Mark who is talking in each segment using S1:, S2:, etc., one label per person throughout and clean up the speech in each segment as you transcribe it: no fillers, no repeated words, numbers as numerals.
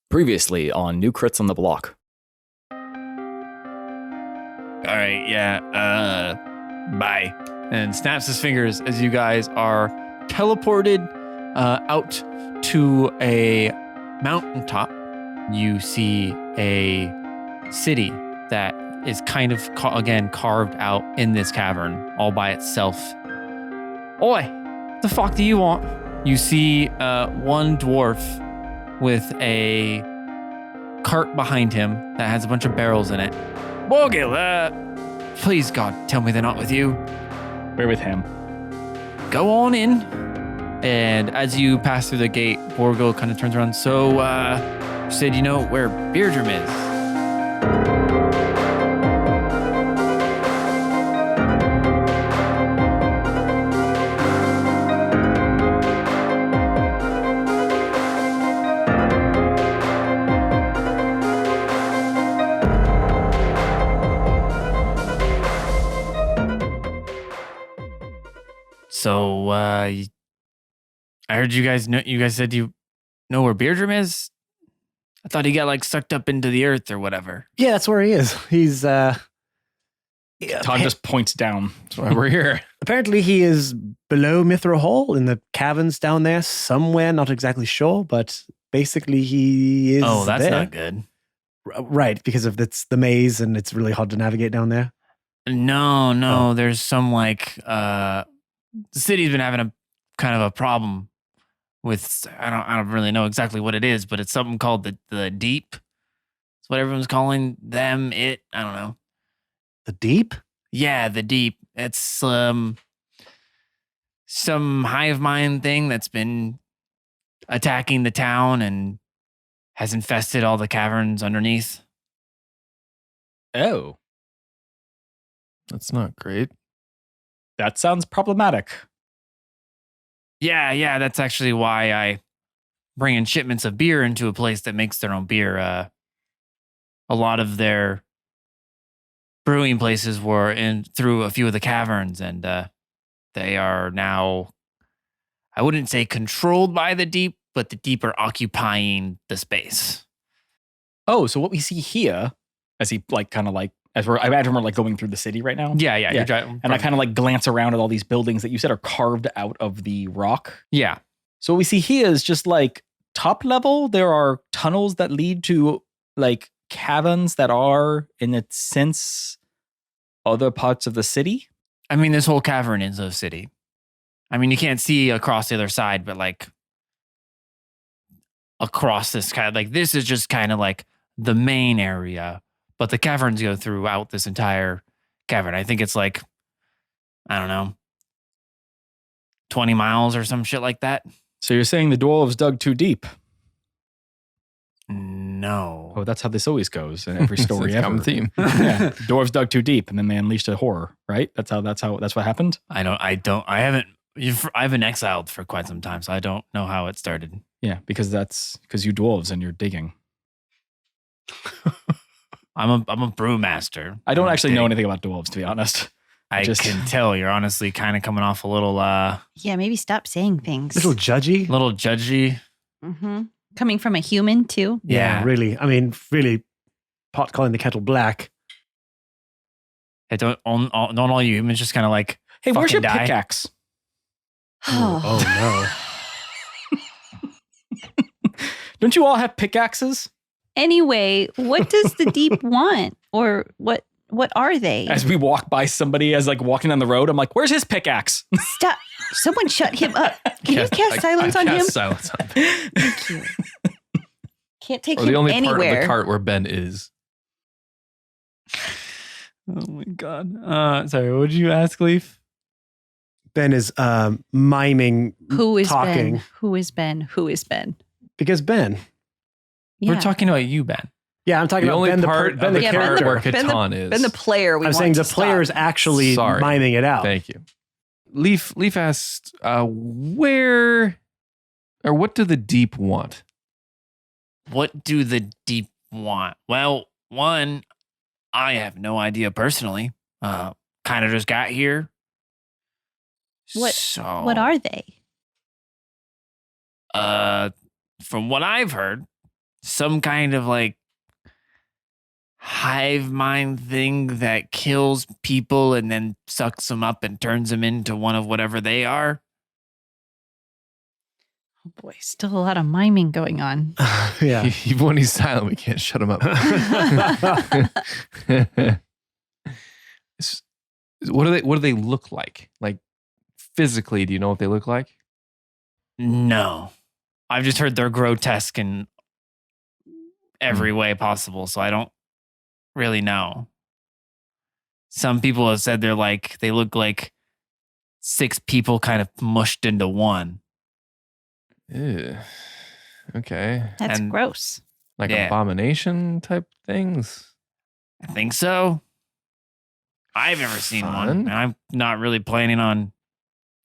S1: Previously on New Crits on the Block.
S2: Alright, yeah, bye. And snaps his fingers as you guys are teleported out to a mountaintop. You see a city that is kind of, carved out in this cavern all by itself. Oi, the fuck do you want? You see one dwarf with a cart behind him that has a bunch of barrels in it. Borgil, please God, tell me they're not with you.
S3: We're with him.
S2: Go on in. And as you pass through the gate, Borgil kind of turns around. So, you said you know where Beardrum is? So, I heard you guys said you know where Beardrum is? I thought he got sucked up into the earth or whatever.
S4: Yeah, that's where he is. He's
S3: Todd just points down. That's why we're here.
S4: apparently he is below Mithra Hall in the caverns down there somewhere, not exactly sure, but basically he is
S2: Oh, that's
S4: there.
S2: not good.
S4: Right, because of the maze and it's really hard to navigate down there.
S2: No, there's some the city's been having a kind of a problem with I don't really know exactly what it is, but it's something called the Deep. It's what everyone's calling them. I don't know.
S4: The Deep?
S2: Yeah, the Deep. It's some hive mind thing that's been attacking the town and has infested all the caverns underneath.
S3: Oh,
S1: That's not great.
S3: that sounds problematic.
S2: Yeah, that's actually why I bring in shipments of beer into a place that makes their own beer. A lot of their brewing places were in through a few of the caverns, and they are now, I wouldn't say controlled by the Deep, but the Deep are occupying the space.
S3: Oh, so what we see here, as he I imagine we're going through the city right now.
S2: Yeah.
S3: Yeah.
S2: You're driving,
S3: And I kind of glance around at all these buildings that you said are carved out of the rock.
S2: yeah.
S3: So what we see here is just top level. There are tunnels that lead to caverns that are, in a sense, other parts of the city.
S2: I mean, this whole cavern is a city. I mean, you can't see across the other side, but across this this is just kind of the main area, but the caverns go throughout this entire cavern. I think it's I don't know, 20 miles or some shit like that.
S3: So you're saying the dwarves dug too deep?
S2: No.
S3: Oh, that's how this always goes in every story
S1: It's a
S3: ever.
S1: common theme.
S3: Yeah, dwarves dug too deep, and then they unleashed a horror. Right? That's what happened.
S2: I haven't been exiled for quite some time, so I don't know how it started.
S3: Yeah, because you dwarves and you're digging.
S2: I'm a brewmaster.
S3: I don't actually know
S2: digging.
S3: anything about dwarves, to be honest.
S2: I can tell you're honestly kind of coming off a little
S5: Yeah, maybe stop saying things.
S4: Little judgy.
S2: little judgy.
S5: Mm-hmm. Coming from a human too.
S2: Yeah.
S4: Really. I mean, really, pot calling the kettle black.
S2: Hey, don't all you humans just kind of
S3: Hey, where's your
S2: fucking die?
S3: pickaxe?
S4: Oh no.
S3: Don't you all have pickaxes?
S5: Anyway, what does the Deep want? Or what are they?
S3: As we walk by somebody as walking on the road, I'm like, where's his pickaxe?
S5: Stop. Someone shut him up. Can you cast silence on him?
S1: Silence on him.
S5: Thank you. Can't take
S1: Or
S5: him
S1: the only
S5: anywhere.
S1: part of the cart where Ben is.
S2: Oh my god. Sorry, what did you ask, Leaf?
S4: Ben is miming
S5: Who is
S4: talking.
S5: Ben? Who is Ben? Who is Ben?
S4: because Ben.
S5: Yeah.
S2: We're talking about you, Ben.
S4: Yeah, I'm talking
S1: The
S4: about
S1: only
S4: Ben,
S1: part
S4: Ben
S1: of
S4: the
S1: the
S5: Yeah,
S4: character.
S1: cart where
S5: Ben the-
S1: Catan is.
S5: Ben the player.
S4: I'm saying the player is actually
S1: Sorry.
S4: miming it out.
S1: Thank you. Leaf asked, where or what do the Deep want?
S2: What do the Deep want? Well, one, I have no idea personally. Kind of just got here.
S5: What are they?
S2: From what I've heard, some kind of like hive mind thing that kills people and then sucks them up and turns them into one of whatever they are.
S5: Oh boy, still a lot of miming going on.
S4: Yeah.
S1: Even when he's silent, we can't shut him up. What do they look like? Like physically, do you know what they look like?
S2: No. I've just heard they're grotesque in every way possible, so I don't really know. Some people have said they look like 6 people kind of mushed into one.
S1: Ew. Okay.
S5: That's
S2: And-
S5: gross.
S1: Like
S2: Yeah.
S1: abomination type things.
S2: I think so. I've never seen one.
S1: Fun.
S2: And I'm not really planning on.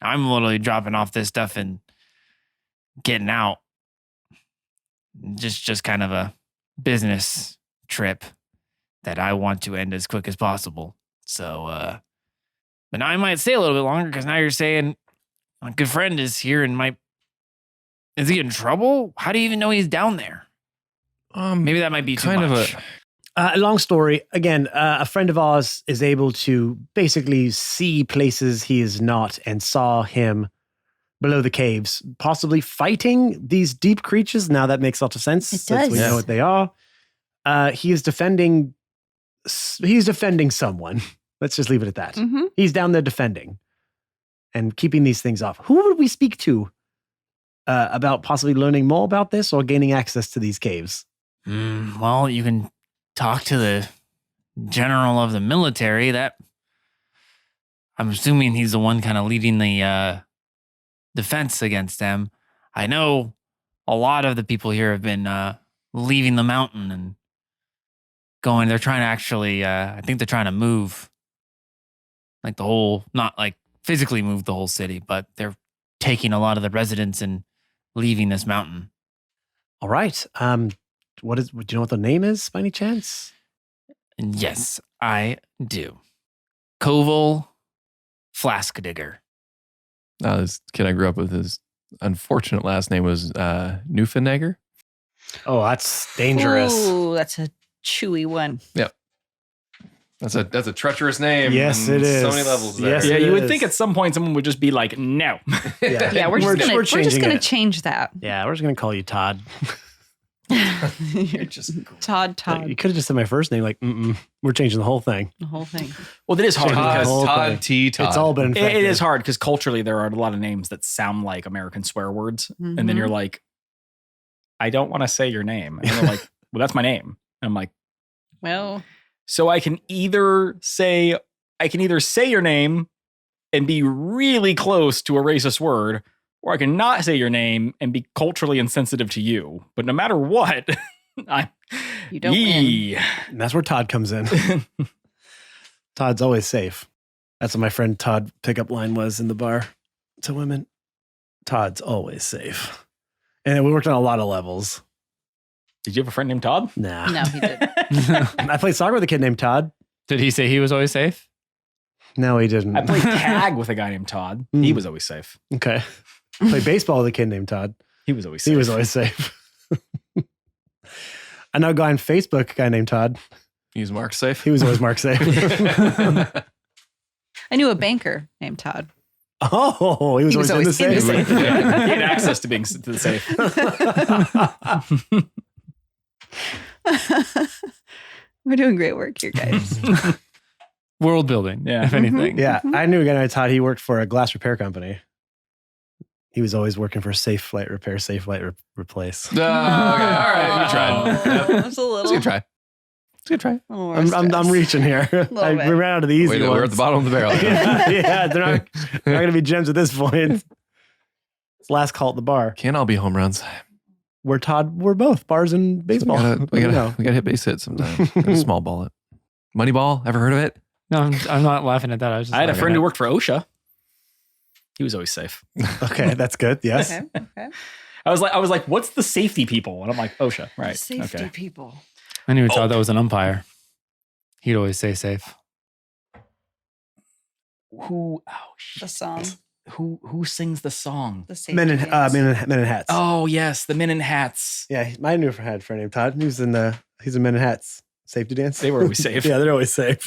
S2: I'm literally dropping off this stuff and getting out. Just kind of a business trip that I want to end as quick as possible. So, but now I might stay a little bit longer because now you're saying my good friend is here and is he in trouble? How do you even know he's down there? Maybe that might be too
S1: kind
S2: much.
S1: of a
S4: Long story. Again, a friend of ours is able to basically see places he is not and saw him below the caves, possibly fighting these deep creatures. Now that makes a lot of sense.
S5: It
S4: since we
S5: does.
S4: know what they are. He is defending. He's defending someone. Let's just leave it at that.
S5: Mm-hmm.
S4: He's down there defending and keeping these things off. Who would we speak to about possibly learning more about this or gaining access to these caves?
S2: Well, you can talk to the general of the military. That I'm assuming he's the one kind of leading the defense against them. I know a lot of the people here have been leaving the mountain and going. They're trying to actually, I think they're trying to move like the whole, not like physically move the whole city, but they're taking a lot of the residents and leaving this mountain.
S4: All right. Do you know what the name is by any chance?
S2: And yes, I do. Koval Flask Digger.
S1: this kid I grew up with, his unfortunate last name was Newfenegger.
S4: Oh, that's dangerous.
S5: Ooh, that's a chewy one.
S1: That's a treacherous name.
S4: Yes,
S1: and
S4: it is.
S1: So many levels there.
S4: Yes,
S3: Yeah,
S4: it
S3: you would
S4: is.
S3: think at some point someone would just be like, no.
S5: Yeah, we're just
S4: We're
S5: gonna
S4: changing it.
S5: change that.
S4: Yeah, we're just gonna call you Todd.
S1: You're just
S5: Todd.
S4: You could have just said my first name. Like, we're changing the whole thing.
S5: The whole thing.
S3: Well, that is hard
S1: Todd,
S3: because
S4: whole
S1: Todd
S4: thing.
S1: T. Todd.
S4: It's all been infected.
S3: it is hard because culturally there are a lot of names that sound like American swear words. And then you're like, I don't want to say your name. And they're like, well, that's my name. And I'm like,
S5: Well,
S3: so I can either say your name and be really close to a racist word, or I can not say your name and be culturally insensitive to you. But no matter what,
S5: you don't win.
S4: And that's where Todd comes in. Todd's always safe. That's what my friend Todd pickup line was in the bar to women. Todd's always safe. And we worked on a lot of levels.
S3: Did you have a friend named Todd?
S4: Nah.
S5: No, he did.
S4: I played soccer with a kid named Todd.
S2: Did he say he was always safe?
S4: No, he didn't.
S3: I played tag with a guy named Todd. He
S4: Mm.
S3: was always safe.
S4: Okay. Played baseball with a kid named Todd.
S3: He was always safe.
S4: He was always safe. I know a guy on Facebook, a guy named Todd.
S1: He's Mark safe.
S4: He was always Mark safe.
S5: I knew a banker named Todd.
S4: Oh, he was always in the safe.
S3: He had access to being to the safe.
S5: We're doing great work here, guys.
S2: World building,
S3: Yeah.
S2: if anything.
S4: Yeah, I knew a guy named Todd. He worked for a glass repair company. He was always working for Safe Flight Repair, Safe Flight Replace.
S1: Okay. All right. You tried. Yep.
S5: That's a
S1: It's a
S5: little.
S1: good try. It's a good try.
S4: I'm reaching here. We
S5: bit.
S4: ran out of the easy ones.
S1: We're at the bottom of the barrel.
S4: yeah, they're not going to be gems at this point. It's last call at the bar.
S1: Can't all be home runs.
S4: We're both bars and baseball.
S1: We gotta hit base hit sometime. Gotta small ball it. Moneyball. Ever heard of it?
S2: No, I'm not laughing at that.
S3: I had a friend who worked for OSHA. He was always safe.
S4: Okay, that's good. Yes.
S5: Okay.
S3: I was like, what's the safety people? And I'm like, OSHA, right?
S5: Safety
S3: Okay.
S5: people.
S2: I knew Todd that was an umpire. He'd always say safe.
S3: Who? Oh,
S5: The song.
S3: who sings the song?
S5: The same
S4: Men in hats.
S3: Oh yes, the Men in Hats.
S4: Yeah, my new friend named Todd. He's in Men in Hats. Safety dance.
S3: They were always safe.
S4: Yeah, they're always safe.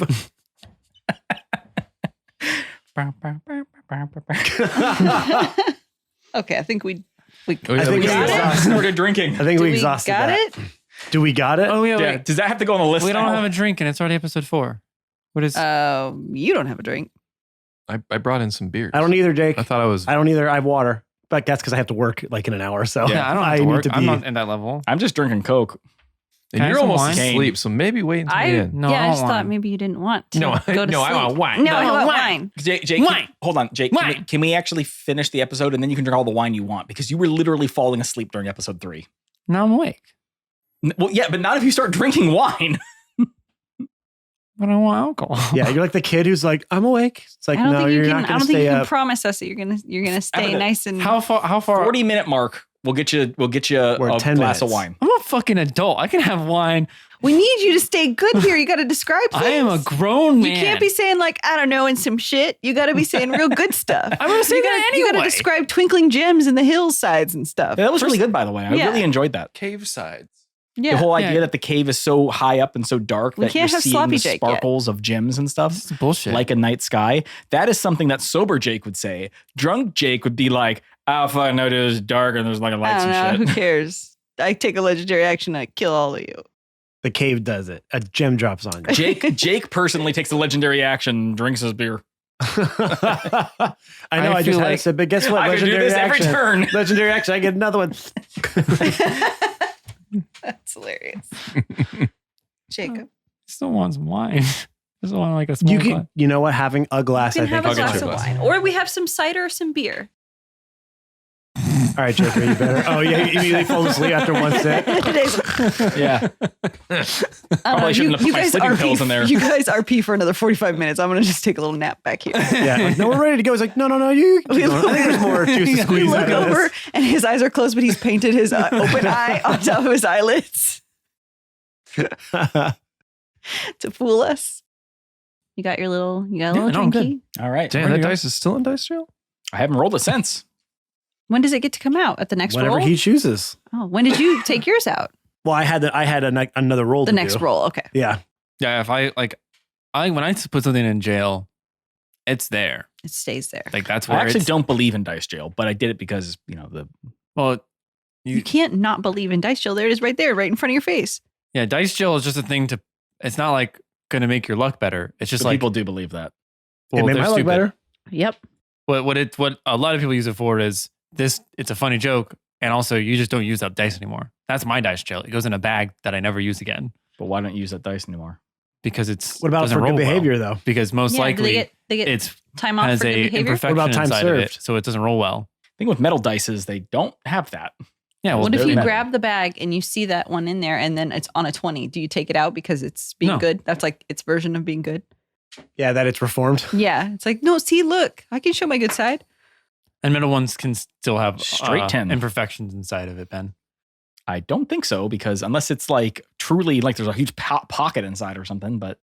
S5: Okay, I think we
S4: I think we
S5: got it.
S3: Started drinking.
S4: I think
S5: Do
S4: we
S5: we
S4: exhausted
S5: got
S4: that.
S5: it?
S4: Do we got it?
S2: Oh yeah,
S3: Yeah.
S2: wait.
S3: Does that have to go on the list?
S2: We don't
S3: now?
S2: have a drink, and it's already episode 4. What is?
S5: You don't have a drink.
S1: I brought in some beers.
S4: I don't either, Jake.
S1: I thought I was.
S4: I don't either. I have water, but that's because I have to work like in an hour. So
S2: yeah, I don't have to
S4: need
S2: work.
S4: to
S2: I'm
S4: be.
S2: not in that level.
S3: I'm just drinking Coke.
S1: And
S2: Can I
S1: you're
S2: have some
S1: almost
S2: wine?
S1: asleep, so maybe wait until the end.
S2: No,
S5: yeah, I
S2: don't
S5: just thought
S2: want.
S5: maybe you didn't want to
S1: No,
S5: go to
S1: no, I
S5: sleep.
S1: want wine.
S5: No, I
S2: No,
S5: want
S2: wine.
S5: wine.
S3: Jake,
S2: Wine.
S3: hold on, Jake.
S2: Wine.
S3: Can we actually finish the episode and then you can drink all the wine you want because you were literally falling asleep during episode 3.
S2: Now I'm awake.
S3: Well, yeah, but not if you start drinking wine.
S2: But I want alcohol.
S4: Yeah, you're like the kid who's like, I'm awake. It's like,
S5: I don't
S4: no,
S5: think you
S4: you're
S5: can.
S4: not
S5: I
S4: going
S5: don't
S4: to
S5: think
S4: stay
S5: you can
S4: up.
S5: promise us that you're gonna stay
S3: After the-
S5: nice and.
S2: How far?
S3: 40-minute mark. We'll get you.
S4: We're
S3: a
S4: at 10
S3: glass of
S4: minutes.
S3: wine.
S2: I'm a fucking adult. I can have wine.
S5: We need you to stay good here. You got to describe things.
S2: I am a grown man.
S5: You can't be saying like I don't know and some shit. You got to be saying real good stuff.
S2: I'm gonna say
S5: you
S2: that
S5: You got to
S2: anyway.
S5: describe twinkling gems in the hillsides and stuff.
S3: Yeah, that was really good, by the way. I
S5: Yeah.
S3: really enjoyed that.
S1: Cave sides.
S5: Yeah.
S3: The whole idea
S2: Yeah.
S3: that the cave is so high up and so dark
S5: We
S3: that
S5: can't
S3: you're
S5: have
S3: seeing
S5: sloppy
S3: the
S5: Jake yet.
S3: sparkles of gems and stuff.
S2: This is bullshit.
S3: Like a night sky. That is something that sober Jake would say. Drunk Jake would be like, "Oh, fuck, no, dude, it's dark and there's like a
S5: I
S3: lights
S5: don't know.
S3: and
S5: Who
S3: shit."
S5: cares? I take a legendary action. I kill all of you.
S4: The cave does it. A gem drops on you.
S3: Jake personally takes the legendary action, drinks his beer.
S4: I know. I,
S2: feel
S4: just had a
S2: like-
S4: sip, but guess what?
S3: I can do
S4: Legendary
S3: this every
S4: action.
S3: turn.
S4: Legendary action. I get another one.
S5: That's hilarious. Jacob,
S2: Still want some wine. Just want like a small
S4: You
S2: glass.
S4: can. You know what? Having a glass.
S5: you
S4: I
S5: can have
S4: think.
S5: a
S1: I'll
S4: is
S1: get
S5: glass
S1: you
S5: of
S1: a glass.
S5: wine, or we have some cider or some beer.
S4: All right, Jake. Are you better? Oh yeah. You immediately fall asleep after one sip.
S5: Today's,
S3: Yeah.
S5: I don't know,
S3: Probably shouldn't have put my
S5: guys
S3: sleeping
S5: RP
S3: pills in there.
S5: You guys RP for another 45 minutes. I'm gonna just take a little nap back here.
S4: Yeah. Like, no, we're ready to go. He's like, no. You.
S5: We
S4: keep going. I think there's more juice to
S5: We
S4: squeeze
S5: look
S4: out of
S5: over
S4: this.
S5: and his eyes are closed, but he's painted his open eye on top of his eyelids to fool us. You got your little,
S2: no, I'm
S5: drinky.
S2: good.
S3: All right.
S1: Damn,
S2: Where'd
S1: that
S2: it go?
S1: dice is still in dice jail?
S3: I haven't rolled it since.
S5: When does it get to come out? At the next
S4: Whenever
S5: roll?
S4: he chooses.
S5: Oh, when did you take yours out?
S4: Well, I had another roll.
S5: The
S4: to
S5: next
S4: do.
S5: roll. Okay.
S4: Yeah.
S2: Yeah, if I when I put something in jail, it's there.
S5: It stays there.
S2: Like that's
S3: I
S2: where
S3: actually
S2: it's,
S3: don't believe in dice jail, but I did it because, the
S2: Well,
S5: You can't not believe in dice jail. There it is right there, right in front of your face.
S2: yeah, dice jail is just a thing to. It's not like going to make your luck better. It's just
S3: but
S2: like
S3: people do believe that.
S4: It made
S2: they're
S4: my luck
S2: stupid.
S4: better.
S5: Yep.
S2: What a lot of people use it for is this. It's a funny joke, and also you just don't use that dice anymore. That's my dice jail. It goes in a bag that I never use again
S3: But why don't you use that dice anymore?
S2: because it's
S4: What about
S2: doesn't
S4: for
S2: roll
S4: good
S2: well.
S4: behavior though?
S2: Because most
S5: Yeah, do
S2: likely
S5: they get
S2: it's
S5: time off
S2: has
S5: for good
S2: a
S5: behavior?
S2: imperfection
S4: What about time
S2: inside of it,
S4: served?
S2: so it doesn't roll well.
S3: I think with metal dices, they don't have that.
S2: Yeah, well,
S5: What if
S3: they're
S5: you
S3: metal.
S5: grab the bag and you see that one in there and then it's on a 20? Do you take it out because it's being
S2: No.
S5: good? That's like its version of being good.
S4: Yeah, that it's reformed.
S5: Yeah. It's like, no, see, look, I can show my good side.
S2: and middle ones can still have
S3: Straight 10.
S2: imperfections inside of it, Ben.
S3: I don't think so because unless it's like truly like there's a huge pocket inside or something, but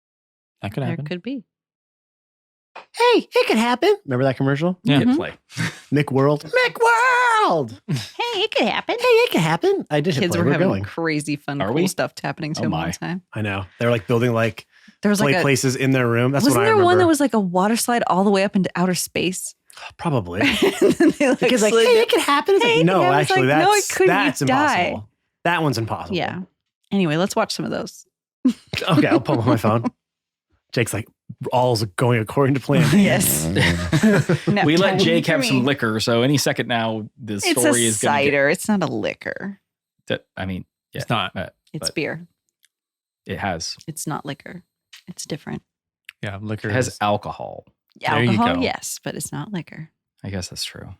S2: That could
S5: There
S2: happen.
S5: could be.
S4: Hey, it could happen. Remember that commercial?
S2: Yeah.
S3: hit play.
S4: Mick World. Mick World.
S5: Hey, it could happen.
S4: Hey, it could happen. I did hit
S5: Kids
S4: play.
S5: were
S4: We're
S5: having
S4: going.
S5: crazy fun,
S3: Are
S5: cool
S3: we?
S5: stuff happening to
S3: Oh
S5: them all
S3: my.
S5: the time.
S4: I know. They were like building like
S5: There was
S4: play
S5: like a,
S4: places in their room. That's
S5: wasn't
S4: what I
S5: there
S4: remember.
S5: one that was like a water slide all the way up into outer space?
S4: Probably.
S5: And then they, like,
S4: The kid's like,
S5: slid
S4: hey,
S5: down.
S4: it could happen. It's
S5: Hey,
S4: like,
S5: it
S4: no,
S5: could happen. It's
S4: actually,
S5: like, no, it
S4: that's
S5: couldn't.
S4: that's
S5: You'd die.
S4: impossible. That one's impossible.
S5: Yeah. Anyway, let's watch some of those.
S4: Okay, I'll pull up my phone. Jake's like, all's going according to plan.
S5: Yes. Nap
S3: We let
S5: time
S3: Jake
S5: for
S3: have some
S5: me.
S3: liquor, so any second now the
S5: It's
S3: story
S5: a
S3: is going to
S5: cider. It's not a liquor.
S3: get. I mean, yeah,
S2: It's not.
S5: It's
S3: But-
S5: beer.
S3: it has.
S5: It's not liquor. It's different.
S2: Yeah, liquor
S3: It has
S2: is-
S3: alcohol.
S2: There you
S5: Alcohol,
S2: go.
S5: yes, but it's not liquor.
S3: I guess that's true.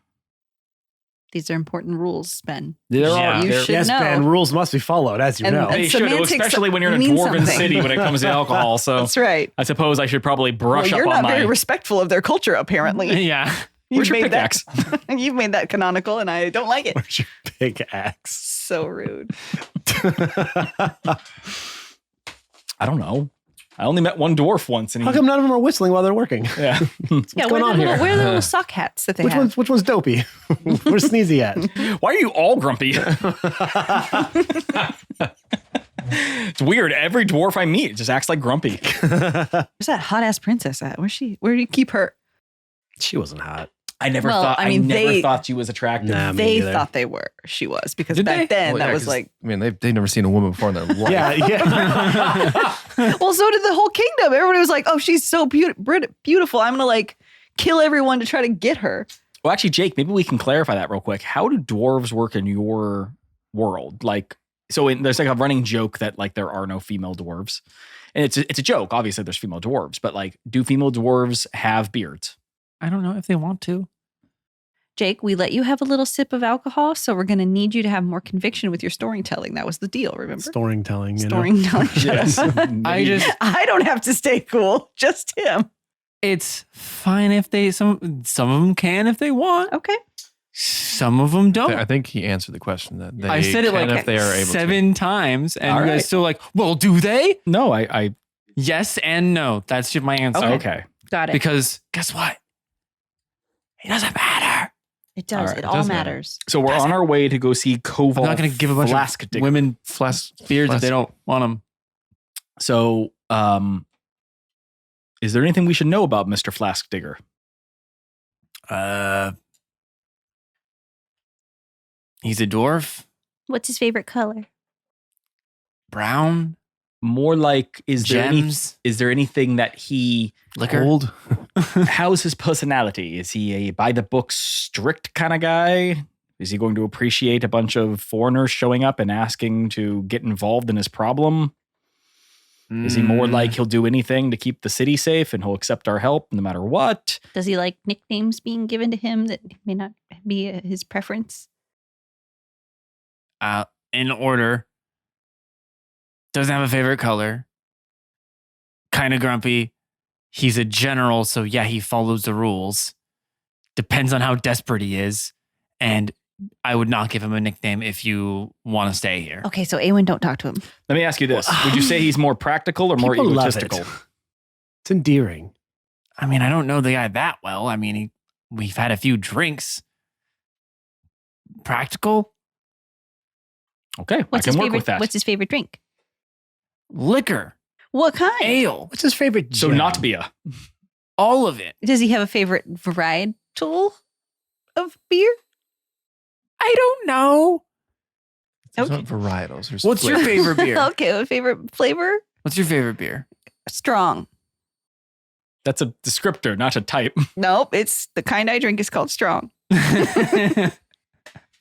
S5: These are important rules, Ben.
S3: There
S2: Yeah.
S3: are.
S5: You
S3: there-
S5: should
S4: Yes,
S5: know.
S4: Ben, rules must be followed, as you
S5: And-
S4: know.
S5: and
S3: They should,
S5: semantics
S3: especially when you're in a
S5: mean
S3: dwarven
S5: something.
S3: city when it comes to alcohol. So
S5: That's right.
S3: I suppose I should probably brush
S5: Well, you're
S3: up on
S5: not very
S3: my.
S5: respectful of their culture, apparently.
S2: yeah.
S3: Where's
S5: You've
S3: your
S5: made that.
S3: pickaxe?
S5: You've made that canonical, and I don't like it.
S4: Where's your big axe?
S5: So rude.
S3: I don't know. I only met one dwarf once, and
S4: How come none of them are whistling while they're working?
S3: yeah.
S4: What's going on here?
S5: Where are the little sock hats that they have?
S4: Which one's Dopey? Where's Sneezy at?
S3: Why are you all grumpy? It's weird. Every dwarf I meet just acts like grumpy.
S5: Where's that hot ass princess at? Where's she? Where do you keep her?
S4: She wasn't hot.
S3: I never
S5: Well,
S3: thought.
S5: I mean,
S3: never
S5: they-
S3: thought she was attractive.
S4: Nah, me
S5: They
S4: neither.
S5: thought she was because
S3: Did
S5: back
S3: they?
S5: then
S1: Well,
S5: that
S1: yeah,
S5: was
S1: 'cause,
S5: like.
S1: I mean, they've never seen a woman before in their life.
S4: Yeah.
S5: Well, so did the whole kingdom. Everybody was like, "Oh, she's so beautiful. I'm gonna like kill everyone to try to get her."
S3: Well, actually, Jake, maybe we can clarify that real quick. How do dwarves work in your world? Like, so there's like a running joke that like there are no female dwarves, and it's a joke. Obviously, there's female dwarves, but like, do female dwarves have beards?
S2: I don't know if they want to.
S5: Jake, we let you have a little sip of alcohol, so we're gonna need you to have more conviction with your storytelling. That was the deal, remember?
S4: Storytelling, you know.
S5: Storytelling.
S3: Yes.
S5: I don't have to stay cool. Just him.
S2: It's fine if they some of them can if they want.
S5: Okay.
S2: Some of them don't.
S1: I think he answered the question that they
S2: I said it
S1: can
S2: like
S1: if they are able
S2: 7 times, and
S3: All
S2: you guys
S3: right.
S2: still like, well, do they?
S3: No, I
S2: Yes and no. That's just my answer.
S3: okay.
S5: Got it.
S2: Because guess what? It doesn't matter.
S5: It does.
S3: All right,
S5: It
S3: it
S5: all
S1: does matter.
S5: matters.
S3: So we're on our way to go see Koval.
S2: I'm not going to give a bunch
S3: Flask
S2: of
S3: Digger.
S2: women
S1: Flask
S2: beards if they
S1: Flask-
S2: don't want them.
S3: So, is there anything we should know about Mr. Flask Digger?
S2: He's a dwarf,
S5: What's his favorite color?
S2: brown,
S3: More like, is
S2: gems,
S3: there anything that he?
S2: liquor.
S1: Old.
S3: How's his personality? Is he a by the book strict kind of guy? Is he going to appreciate a bunch of foreigners showing up and asking to get involved in his problem? Is he more like he'll do anything to keep the city safe and he'll accept our help no matter what?
S5: Does he like nicknames being given to him that may not be his preference?
S2: In order? Doesn't have a favorite color. Kind of grumpy. He's a general, so yeah, he follows the rules. Depends on how desperate he is. And I would not give him a nickname if you want to stay here.
S5: Okay, so Awen, don't talk to him.
S3: Let me ask you this. Would you say he's more practical or more
S4: People love
S3: egotistical?
S4: it. It's endearing.
S2: I mean, I don't know the guy that well. I mean, we've had a few drinks. Practical?
S3: Okay,
S5: What's
S3: I
S5: his
S3: can work
S5: favorite?
S3: with that.
S5: What's his favorite drink?
S2: Liquor.
S5: What kind?
S2: Ale.
S4: What's his favorite
S3: So
S4: gem?
S3: not beer.
S2: All of it.
S5: Does he have a favorite varietal of beer?
S2: I don't know.
S1: There's
S5: Okay.
S1: not varietals. There's
S2: What's your
S1: flavors.
S2: favorite beer?
S5: Okay, a favorite flavor?
S2: What's your favorite beer?
S5: Strong.
S3: That's a descriptor, not a type.
S5: Nope, it's the kind I drink is called strong.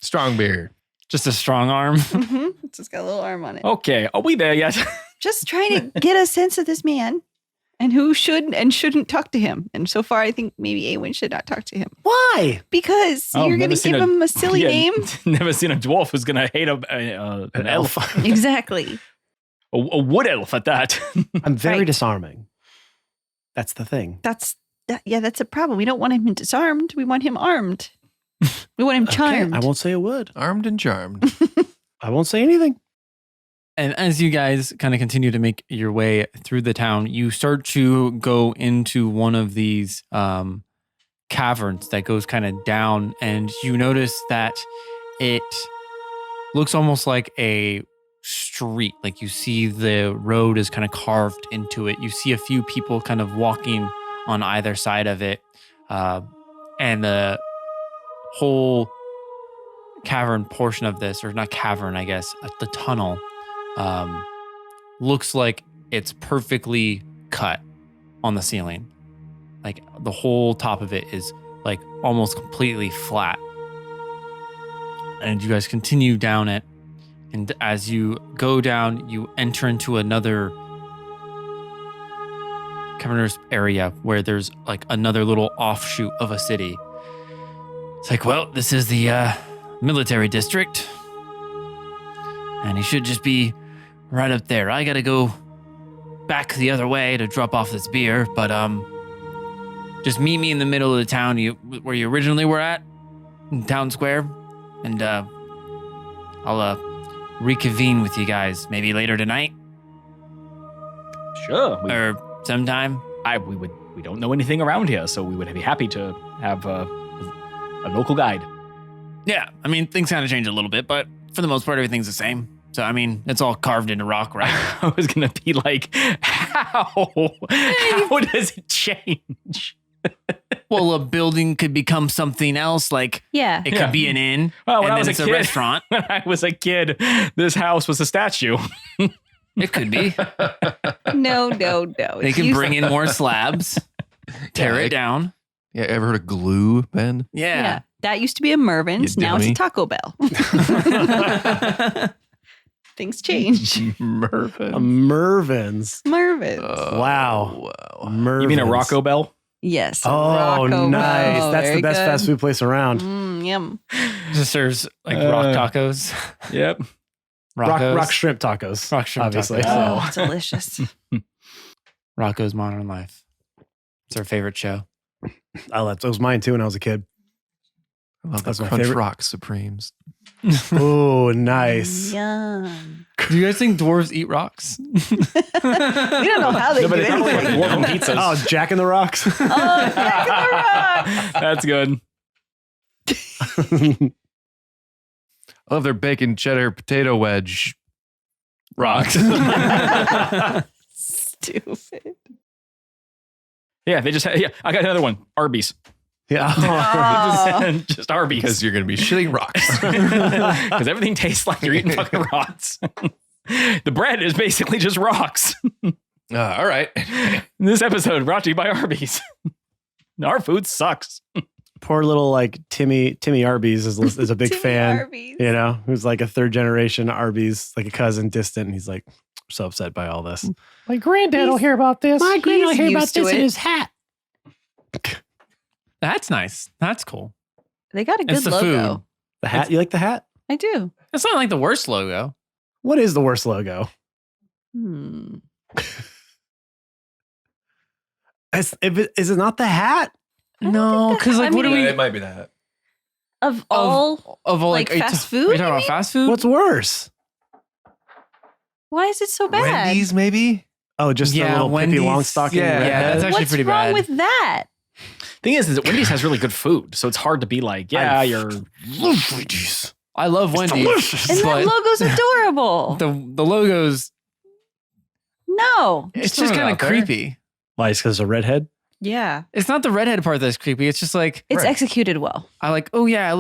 S1: Strong beer.
S2: Just a strong arm.
S5: Mm-hmm. It's just got a little arm on it.
S3: Okay, are we there yet?
S5: Just trying to get a sense of this man and who should and shouldn't talk to him. And so far, I think maybe Awen should not talk to him
S4: Why?
S5: because
S3: Oh,
S5: you're going
S3: never
S5: to
S3: seen
S5: give him a silly
S3: Yeah,
S5: name.
S3: Never seen a dwarf who's gonna hate an elf.
S5: Exactly.
S3: A wood elf at that.
S4: I'm very
S5: Right.
S4: disarming. That's the thing.
S5: That's a problem. We don't want him disarmed. We want him armed. We want him charmed.
S4: Okay, I won't say a word.
S1: Armed and charmed.
S4: I won't say anything.
S2: And as you guys kind of continue to make your way through the town, you start to go into one of these caverns that goes kind of down, and you notice that it looks almost like a street. Like you see the road is kind of carved into it. You see a few people kind of walking on either side of it, and the whole cavern portion of this, or not cavern, I guess, the tunnel, looks like it's perfectly cut on the ceiling. Like the whole top of it is like almost completely flat. And you guys continue down it. And as you go down, you enter into another cavernous area where there's like another little offshoot of a city. It's like, well, this is the military district. And he should just be right up there. I gotta go back the other way to drop off this beer, but just meet me in the middle of the town where you originally were at, in town square, and I'll reconvene with you guys maybe later tonight.
S3: Sure.
S2: Or sometime?
S3: We don't know anything around here, so we would be happy to have a local guide.
S2: Yeah, I mean, things kind of change a little bit, but for the most part, everything's the same. So, I mean, it's all carved into rock, right?
S3: I was going to be like, how? How does it change?
S2: Well, a building could become something else. Like,
S5: Yeah.
S2: it could be an inn,
S3: Well, when
S2: and
S3: I
S2: then
S3: was
S2: it's
S3: a
S2: a
S3: kid-
S2: restaurant.
S3: When I was a kid, this house was a statue.
S2: It could be.
S5: No.
S2: They
S5: It's
S2: can
S5: useless.
S2: bring in more slabs, tear
S1: Yeah,
S2: it down.
S1: Yeah, ever heard of glue, Ben?
S5: Yeah. That used to be a Mervin's.
S1: You
S5: Now it's a
S1: dummy.
S5: Taco Bell. Things change.
S1: Mervin.
S4: Mervin's.
S5: Mervin's.
S1: Wow.
S4: Mervin's.
S3: You mean a Rocco Bell?
S5: Yes. a
S4: Oh,
S5: Rocco
S4: nice.
S5: Bell.
S4: That's
S5: Very
S4: the best
S5: good.
S4: fast food place around.
S5: Yum.
S2: Just serves like rock tacos.
S3: Yep.
S2: Rocco's.
S4: Rock shrimp tacos.
S2: Rock shrimp
S4: obviously.
S2: tacos.
S5: Oh, delicious.
S2: Rocco's Modern Life. It's our favorite show.
S4: That was mine too when I was a kid.
S1: I love
S4: That's
S1: the
S4: my
S1: Crunch
S4: favorite.
S1: Rock Supremes.
S4: Oh, nice.
S5: Yum.
S2: Do you guys think dwarves eat rocks?
S5: We don't know how they
S3: No, but
S5: do
S3: they probably
S5: anything.
S3: like dwarven pizzas.
S4: Oh, Jack in the Rocks.
S5: Oh, Jack in the Rocks.
S3: That's good.
S1: I love their bacon cheddar potato wedge rocks.
S5: Stupid.
S3: Yeah, they just had, I got another one. Arby's.
S4: yeah.
S5: Oh.
S3: Just Arby's.
S1: Because you're going to be shitting rocks.
S3: Because everything tastes like you're eating fucking rocks. The bread is basically just rocks.
S1: All right.
S3: This episode brought to you by Arby's. Our food sucks.
S4: Poor little like Timmy Arby's is a big
S5: Timmy
S4: fan.
S5: Arby's.
S4: You know, who's like a third generation Arby's, like a cousin distant. And he's like so upset by all this.
S6: My granddad will
S5: He's-
S6: hear about this. My granddad will
S5: he's
S6: hear about
S5: used to
S6: this in
S5: it.
S6: his hat.
S2: That's nice. That's cool.
S5: They got a good
S2: It's the
S5: logo.
S2: food.
S4: The hat? You like the hat?
S5: I do.
S2: It's not like the worst logo.
S4: What is the worst logo? Is it not the hat?
S5: I don't
S2: No,
S5: think that-
S2: because like,
S5: I
S2: what do
S5: mean,
S2: we
S1: It might be that.
S5: Of all,
S2: of all
S5: like,
S2: are you
S5: fast
S2: Are
S5: food,
S2: you
S5: you
S2: talking about
S5: mean?
S2: fast food?
S4: What's worse?
S5: why is it so bad?
S1: Wendy's, maybe?
S4: Oh, just the
S2: Yeah,
S4: little
S2: Wendy's.
S4: Pippi Longstocking.
S1: Yeah,
S2: yeah, that's actually
S5: What's
S2: pretty
S5: wrong
S2: bad.
S5: with that?
S3: Thing is that Wendy's has really good food, so it's hard to be like, yeah, you're.
S4: love Wendy's.
S2: I love Wendy's,
S4: delicious.
S5: And that
S2: but
S5: logo's adorable.
S2: the logos,
S5: No.
S2: it's
S1: throwing
S2: just
S1: it
S2: kind of
S1: out there.
S2: creepy.
S4: Why? It's because a redhead?
S5: Yeah.
S2: It's not the redhead part that's creepy. It's just like
S5: It's
S1: Right.
S5: executed well.
S2: I like. Oh yeah, I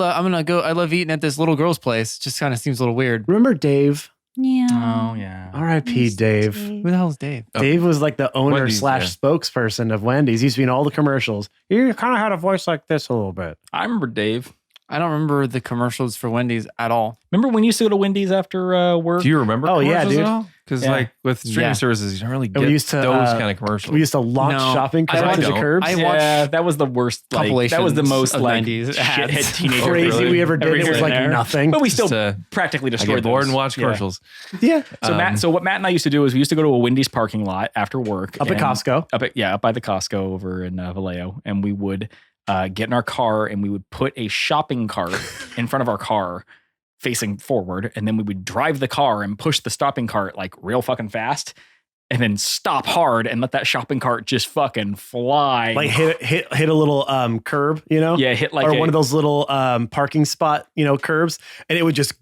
S2: love eating at this little girl's place. Just kind of seems a little weird.
S4: Remember Dave?
S5: Yeah.
S3: Oh, yeah.
S4: R.I.P. Dave.
S2: Who the hell is Dave?
S1: Oh.
S4: Dave was like the owner
S1: Wendy's,
S4: slash spokesperson of Wendy's. He used to be in all the commercials. He kind of had a voice like this a little bit.
S3: I remember Dave.
S2: I don't remember the commercials for Wendy's at all.
S3: Remember when you used to go to Wendy's after work?
S1: Do you remember
S4: Oh, yeah,
S1: commercials
S4: dude.
S1: at all? Because
S3: Yeah.
S1: like with streaming
S2: Yeah.
S1: services, you don't really
S4: And
S1: get
S4: we used to,
S1: those
S4: uh,
S1: kind of commercials.
S4: We used to launch
S2: No,
S4: shopping
S2: I
S4: carts to the
S1: don't.
S4: curbs.
S2: I
S3: Yeah,
S2: watched
S3: that was the worst. Like, that was the
S2: compilations
S3: most
S2: of
S3: like
S2: 90s
S3: shithead
S2: ads.
S3: teenager.
S4: Crazy
S3: really.
S4: we ever did.
S3: Every
S4: It
S3: here
S4: was
S3: and
S4: like
S3: there.
S4: nothing.
S3: But we
S1: Just,
S3: still practically
S1: I
S3: destroyed
S1: get bored
S3: those.
S1: and watch
S3: Yeah.
S1: commercials.
S4: Yeah.
S3: So what Matt and I used to do is we used to go to a Wendy's parking lot after work.
S4: Up at
S3: and-
S4: Costco.
S3: Up by the Costco over in Vallejo, and we would get in our car and we would put a shopping cart in front of our car facing forward, and then we would drive the car and push the shopping cart like real fucking fast, and then stop hard and let that shopping cart just fucking fly.
S4: Like hit a little curb, you know?
S3: yeah, hit like
S4: or one of those little parking spot, curbs, and it would just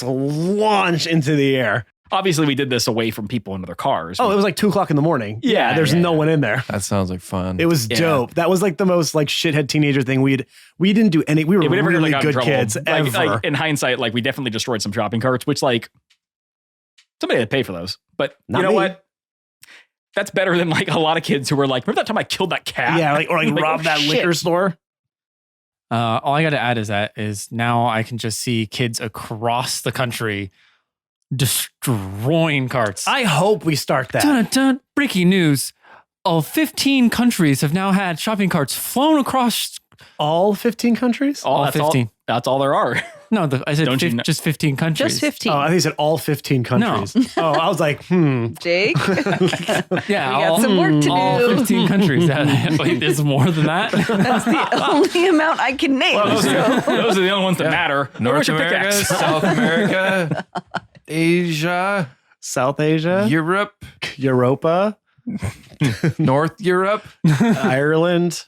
S4: launch into the air.
S3: Obviously, we did this away from people into their cars.
S4: Oh, it was like 2:00 in the morning.
S3: Yeah,
S4: there's
S3: yeah,
S4: no
S3: yeah.
S4: one in there.
S1: That sounds like fun.
S4: It was
S3: Yeah.
S4: dope. That was like the most like shithead teenager thing we didn't do any. We were
S3: Yeah, we never
S4: really
S3: got in
S4: good
S3: trouble.
S4: kids
S3: Like,
S4: ever.
S3: like, in hindsight, like we definitely destroyed some shopping carts, which like somebody had to pay for those. But
S4: Not
S3: you know
S4: me.
S3: what? That's better than like a lot of kids who were like, remember that time I killed that cat?
S4: yeah, or like robbed
S3: oh,
S4: that
S3: shit.
S4: liquor store.
S2: All I got to add is now I can just see kids across the country destroying carts.
S4: I hope we start that.
S2: Dun, dun, breaking news. All 15 countries have now had shopping carts flown across.
S4: All 15 countries?
S3: All,
S2: All
S3: that's
S2: 15.
S3: That's all there are.
S2: No, I said
S3: Don't you know-
S2: just 15 countries.
S5: Just 15.
S4: Oh, I think you said all 15 countries. Oh, I was like,
S5: Jake, we
S2: Yeah,
S5: got some work to
S2: all
S5: do.
S2: 15 countries. Wait, there's more than that?
S5: That's the only amount I can name.
S3: Well, those,
S5: so.
S3: those are the only ones that matter.
S1: North
S3: Where's your
S1: America,
S3: pickaxe?
S1: South America, Asia,
S4: South Asia.
S1: Europe,
S4: Europa,
S1: North Europe.
S4: Ireland,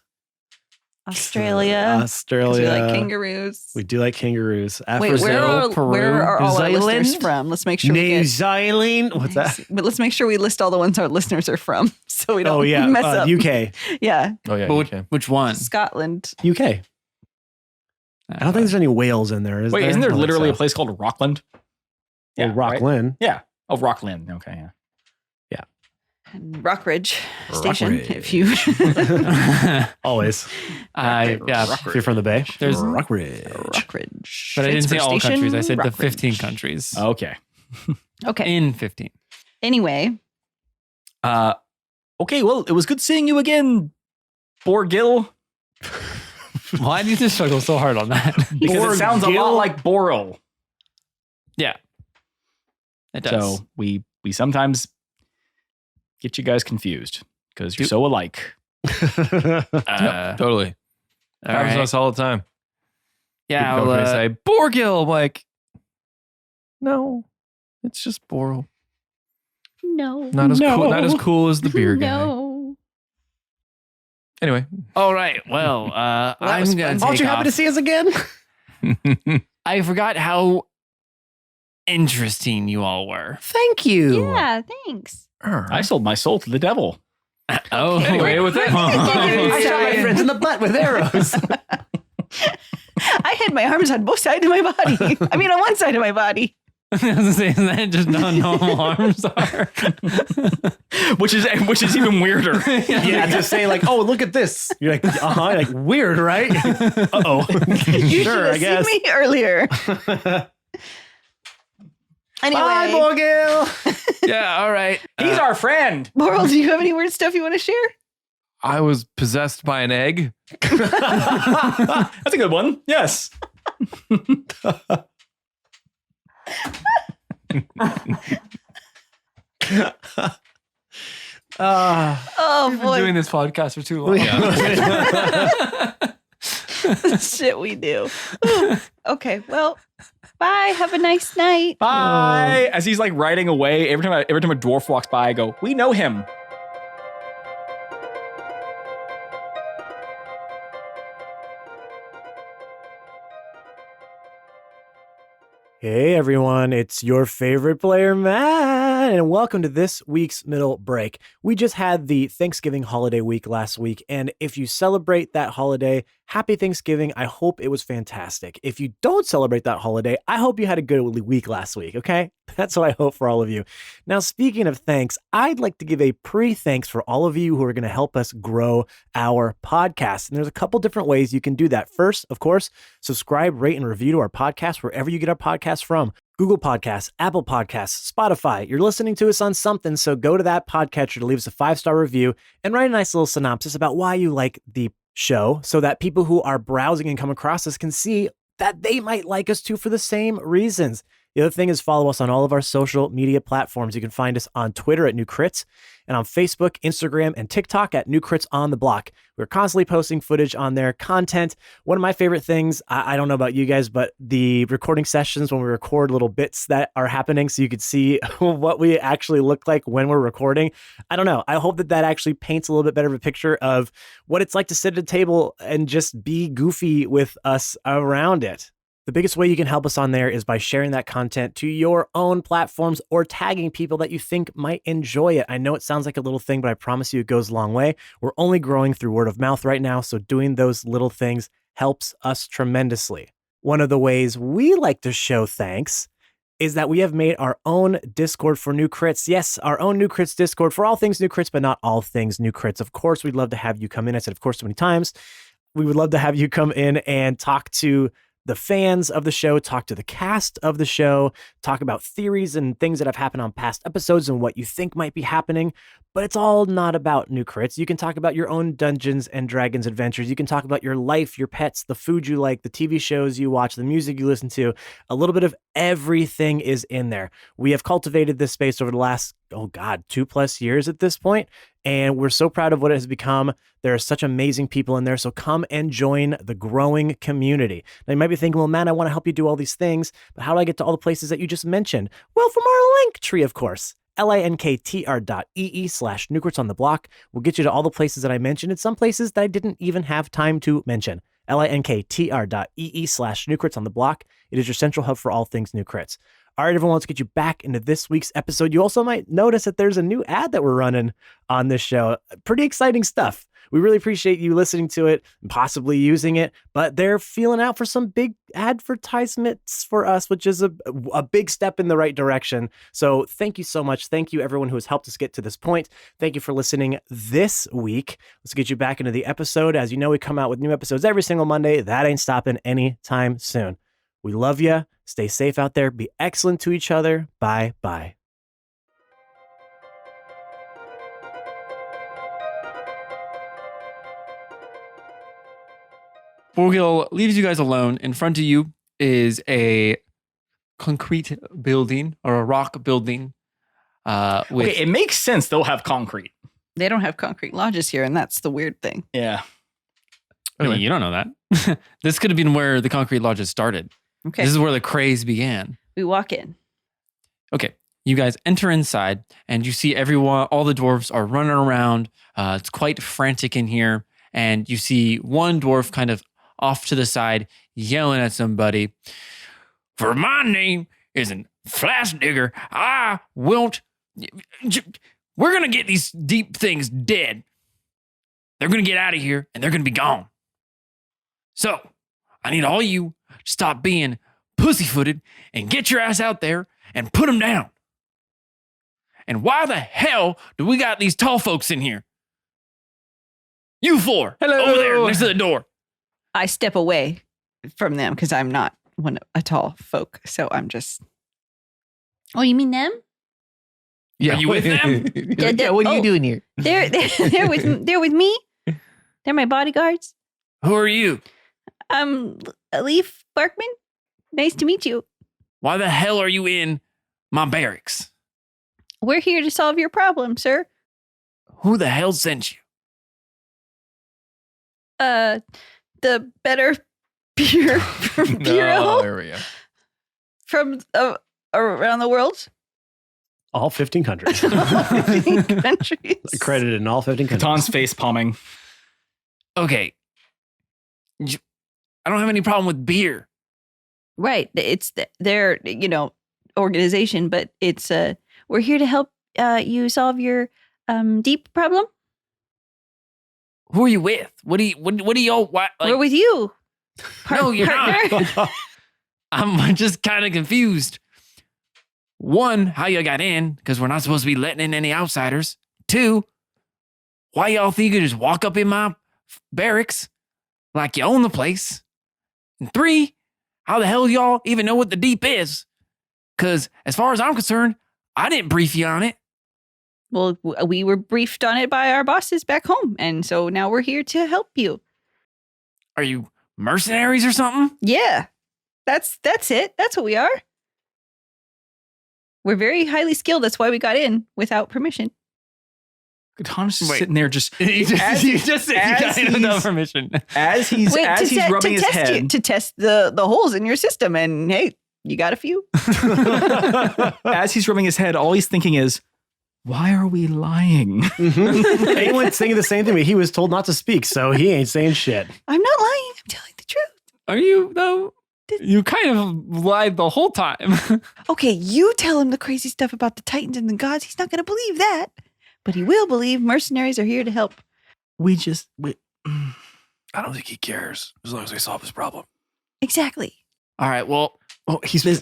S5: Australia. 'Cause we like kangaroos.
S4: We do like kangaroos.
S5: Wait,
S4: Brazil,
S5: where are all our
S4: New
S5: listeners
S4: Zealand?
S5: from? Let's make sure we
S4: New
S5: get.
S4: Zealand. What's that?
S5: But let's make sure we list all the ones our listeners are from, so we don't
S4: Oh yeah,
S5: mess up.
S4: UK.
S5: Yeah,
S1: Oh yeah.
S2: But
S1: Okay.
S2: which one?
S5: Scotland.
S4: UK. I don't think there's any whales in there.
S3: Wait, isn't there
S4: I don't think
S3: literally a
S4: so.
S3: place called Rockland?
S4: Well,
S3: right?
S4: Rockland.
S3: Yeah. Oh, Rockland. Okay. Yeah.
S5: And Rockridge Station.
S4: Rockridge.
S5: If you
S4: Always.
S2: Yeah.
S4: If you're from the Bay.
S2: There's,
S4: Rockridge.
S5: Rockridge.
S2: but I didn't say
S5: Transfer
S2: all
S5: station,
S2: countries. I said the
S5: Rockridge.
S2: 15 countries.
S3: Okay.
S5: Okay.
S2: In 15.
S5: Anyway,
S3: Okay. Well, it was good seeing you again, Borgil.
S2: Why do you just struggle so hard on that?
S3: Because it sounds a lot
S4: Borgil?
S3: like Boril.
S2: Yeah. It does.
S3: So we sometimes get you guys confused because you're so alike.
S1: Yeah, totally.
S2: all
S1: Happens to
S2: right.
S1: us all the time.
S2: Yeah.
S1: People
S2: I'll,
S1: come to me and say Borgil. I'm like, no, it's just Boral.
S5: no.
S1: Not as cool. Not as cool as the beer guy.
S5: No.
S1: Anyway.
S2: all right. Well, I'm
S5: was
S2: going
S5: fun.
S2: to
S4: Aren't
S2: take
S4: you happy
S2: off.
S4: to see us again?
S2: I forgot how interesting you all were.
S4: Thank you.
S5: Yeah, thanks.
S3: I sold my soul to the devil.
S2: Oh,
S1: Anyway, with that.
S4: I shot my friends in the butt with arrows.
S5: I had my arms on both sides of my body. I mean, on one side of my body.
S2: I was gonna say, isn't that just how normal arms are?
S3: which is even weirder.
S4: Yeah, just say like, "Oh, look at this." You're like, like weird, right? Uh-oh.
S5: You should
S4: Sure,
S5: have
S4: I guess.
S5: seen me earlier. Anyway,
S4: Bye, Borgil.
S2: Yeah, all right.
S3: He's our friend.
S5: Laurel, do you have any weird stuff you want to share?
S1: I was possessed by an egg.
S3: That's a good one. Yes.
S5: Oh
S2: We've been
S5: boy,
S2: doing this podcast for too long.
S5: shit we do. Ooh. Okay, well, bye. Have a nice night.
S3: Bye. As he's like riding away, every time a dwarf walks by, I go, "We know him."
S4: Hey everyone, it's your favorite player, Matt, and welcome to this week's Middle Break. We just had the Thanksgiving holiday week last week, and if you celebrate that holiday, happy Thanksgiving. I hope it was fantastic. If you don't celebrate that holiday, I hope you had a good week last week, okay? That's what I hope for all of you. Now, speaking of thanks, I'd like to give a pre-thanks for all of you who are going to help us grow our podcast. And there's a couple different ways you can do that. First, of course, subscribe, rate, and review to our podcast wherever you get our podcast from. Google Podcasts, Apple Podcasts, Spotify. You're listening to us on something, so go to that podcatcher to leave us a 5-star review and write a nice little synopsis about why you like the show so that people who are browsing and come across us can see that they might like us too for the same reasons. The other thing is follow us on all of our social media platforms. You can find us on Twitter at New Crits and on Facebook, Instagram, and TikTok at New Crits on the Block. We're constantly posting footage on there, content. One of my favorite things, I don't know about you guys, but the recording sessions when we record little bits that are happening so you could see what we actually look like when we're recording. I don't know. I hope that that actually paints a little bit better of a picture of what it's like to sit at a table and just be goofy with us around it. The biggest way you can help us on there is by sharing that content to your own platforms or tagging people that you think might enjoy it. I know it sounds like a little thing, but I promise you it goes a long way. We're only growing through word of mouth right now, so doing those little things helps us tremendously. One of the ways we like to show thanks is that we have made our own Discord for New Crits. Yes, our own New Crits Discord for all things New Crits, but not all things New Crits. Of course, we'd love to have you come in. I said, of course, so many times. We would love to have you come in and talk to the fans of the show, talk to the cast of the show, talk about theories and things that have happened on past episodes and what you think might be happening. But it's all not about New Crits. You can talk about your own Dungeons and Dragons adventures. You can talk about your life, your pets, the food you like, the TV shows you watch, the music you listen to. A little bit of everything is in there. We have cultivated this space over the last, 2+ years at this point, and we're so proud of what it has become. There are such amazing people in there, so come and join the growing community. Now, you might be thinking, well, man, I want to help you do all these things, but how do I get to all the places that you just mentioned? Well, from our link tree, of course. linktr.ee/Newquarts on the block will get you to all the places that I mentioned and some places that I didn't even have time to mention. linktr.ee/Newquarts on the block. It is your central hub for all things New Crits. All right, everyone, let's get you back into this week's episode. You also might notice that there's a new ad that we're running on this show. Pretty exciting stuff. We really appreciate you listening to it and possibly using it, but they're feeling out for some big advertisements for us, which is a big step in the right direction. So thank you so much. Thank you, everyone who has helped us get to this point. Thank you for listening this week. Let's get you back into the episode. As you know, we come out with new episodes every single Monday. That ain't stopping anytime soon. We love you. Stay safe out there. Be excellent to each other. Bye-bye.
S2: Borgil leaves you guys alone. In front of you is a concrete building or a rock building.
S3: Okay, it makes sense they'll have concrete.
S5: They don't have concrete lodges here, and that's the weird thing.
S3: Yeah.
S2: Anyway, you don't know that. This could have been where the concrete lodges started.
S5: Okay.
S2: This is where the craze began.
S5: We walk in.
S2: Okay, you guys enter inside and you see everyone, all the dwarves are running around. It's quite frantic in here. And you see one dwarf kind of off to the side yelling at somebody. For my name isn't Flash Digger. I won't. We're going to get these deep things dead. They're going to get out of here and they're going to be gone. So I need all you to stop being pussyfooted and get your ass out there and put them down. And why the hell do we got these tall folks in here? You four,
S1: Hello.
S2: over there next to the door.
S5: I step away from them because I'm not a tall folk. So I'm just. Oh, you mean them?
S1: Yeah.
S2: Are you with them?
S1: Yeah, what are you doing here?
S5: They're with me. They're my bodyguards.
S2: Who are you?
S5: Leaf Barkman. Nice to meet you.
S2: Why the hell are you in my barracks?
S5: We're here to solve your problem, sir.
S2: Who the hell sent you?
S5: The better beer bureau
S1: there we go.
S5: from around the world.
S4: All 15 countries.
S5: 15 countries.
S4: Accredited in all 15 countries.
S3: Katan's face palming.
S2: Okay. I don't have any problem with beer.
S5: Right. It's their, organization, but it's we're here to help you solve your deep problem.
S2: Who are you with? What do y'all? Why, like,
S5: We're with you.
S2: No, you're
S5: partner.
S2: not. I'm just kind of confused. One, how you got in, because we're not supposed to be letting in any outsiders. Two, why y'all think you just walk up in my barracks like you own the place? And three, how the hell y'all even know what the deep is? Because as far as I'm concerned, I didn't brief you on it.
S5: Well, we were briefed on it by our bosses back home, and so now we're here to help you.
S2: Are you mercenaries or something?
S5: Yeah, that's it. That's what we are. We're very highly skilled. That's why we got in without permission.
S3: Katan's just
S2: Wait.
S3: sitting there just
S2: You just said you got in without permission.
S3: as he's rubbing his head.
S5: To test the holes in your system, and hey, you got a few.
S3: As he's rubbing his head, all he's thinking is, why are we lying?
S4: Anyone's thinking the same thing, but he was told not to speak, so he ain't saying shit.
S5: I'm not lying. I'm telling the truth.
S2: Are you, though? You kind of lied the whole time.
S5: Okay, you tell him the crazy stuff about the Titans and the gods. He's not going to believe that, but he will believe mercenaries are here to help.
S1: I don't think he cares as long as we solve his problem.
S5: Exactly.
S2: All right, well,
S4: He's leaves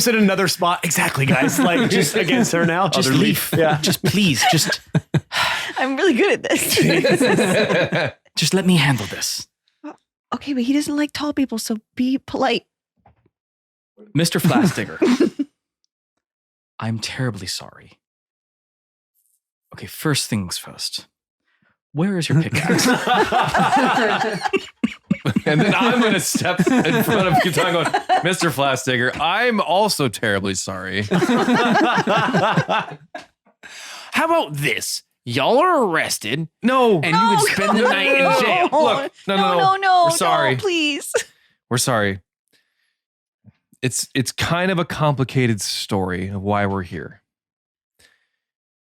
S4: it in another spot. Exactly, guys. Like just against her now.
S3: Just leave.
S4: Yeah.
S3: Just please, just
S5: I'm really good at this.
S3: just let me handle this.
S5: Okay, but he doesn't like tall people, so be polite.
S3: Mr. Flastiger, I'm terribly sorry. Okay, first things first. Where is your pickaxe?
S1: And then I'm going to step in front of Katan going, Mr. Flastiger, I'm also terribly sorry.
S2: how about this? Y'all are arrested.
S1: No.
S2: And you can spend the night in jail.
S1: Look, no.
S5: No,
S1: We're sorry.
S5: no, please.
S1: We're sorry. it's kind of a complicated story of why we're here.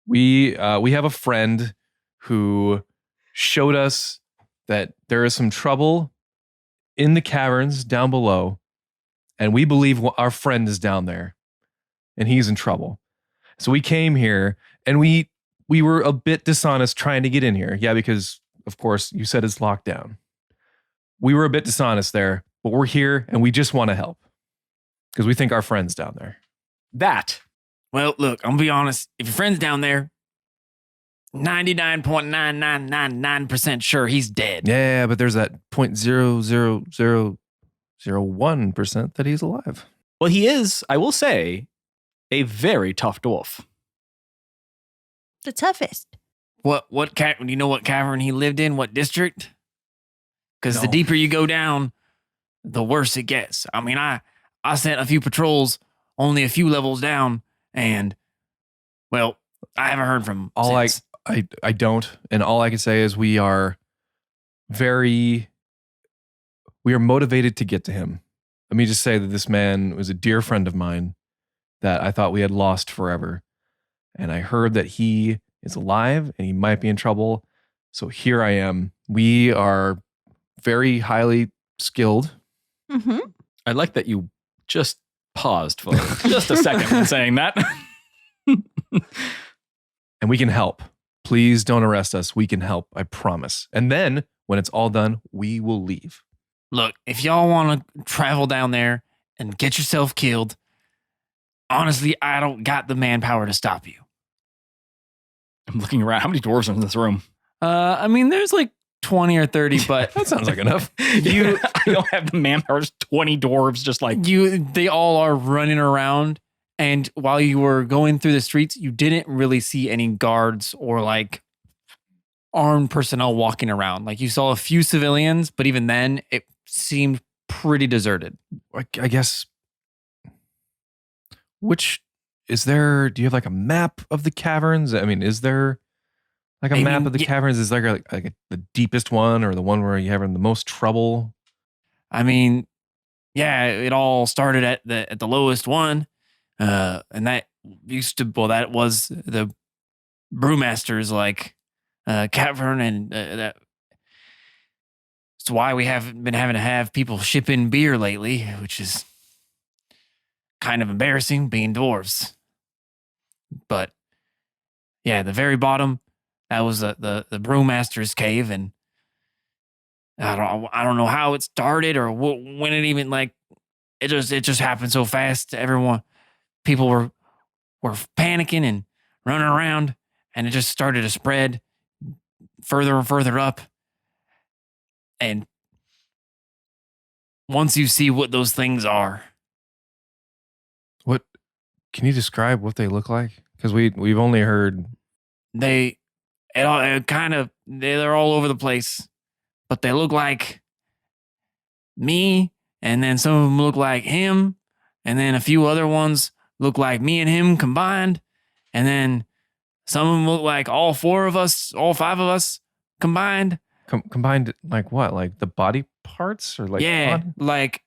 S1: We have a friend who showed us that there is some trouble in the caverns down below, and we believe our friend is down there, and he's in trouble. So we came here, and we were a bit dishonest trying to get in here. Yeah, because of course you said it's locked down. We were a bit dishonest there, but we're here, and we just want to help because we think our friend's down there.
S2: Well, look, I'm gonna be honest. If your friend's down there, 99.9999% sure he's dead.
S1: Yeah, but there's that 0.00001% that he's alive.
S3: Well, he is, I will say, a very tough dwarf.
S5: The toughest.
S2: Do you know what cavern he lived in? What district? Because the
S1: No.
S2: deeper you go down, the worse it gets. I mean, I sent a few patrols only a few levels down, and well, I haven't heard from him since.
S1: I don't, and all I can say is we are motivated to get to him. Let me just say that this man was a dear friend of mine that I thought we had lost forever, and I heard that he is alive and he might be in trouble. So here I am. We are very highly skilled.
S5: Mm-hmm.
S3: I like that you just paused for just a second when saying that.
S1: And we can help. Please don't arrest us. We can help. I promise. And then when it's all done, we will leave.
S2: Look, if y'all want to travel down there and get yourself killed, honestly, I don't got the manpower to stop you.
S3: I'm looking around. How many dwarves are in this room?
S2: I mean, there's like 20 or 30, but
S1: That sounds like enough.
S3: I don't have the manpower. There's 20 dwarves just like
S2: they all are running around. And while you were going through the streets, you didn't really see any guards or like armed personnel walking around. Like you saw a few civilians, but even then it seemed pretty deserted.
S1: I guess. Which is there? Do you have like a map of the caverns? I mean, is there like a map of the caverns? Is there like the deepest one or the one where you're having the most trouble?
S2: I mean, yeah, it all started at the lowest one. And that that was the brewmaster's like cavern, and that's why we haven't been having to have people ship in beer lately, which is kind of embarrassing being dwarves. But yeah, the very bottom, that was the brewmaster's cave, and I don't know how it started or when it even like it just happened so fast. People were panicking and running around, and it just started to spread further and further up. And once you see what those things are,
S1: What can you describe what they look like? Because we've only heard.
S2: they're all over the place, but they look like me, and then some of them look like him, and then a few other ones look like me and him combined, and then some of them look like all five of us combined.
S1: Combined like what? Like the body parts or like
S2: yeah,
S1: body?
S2: like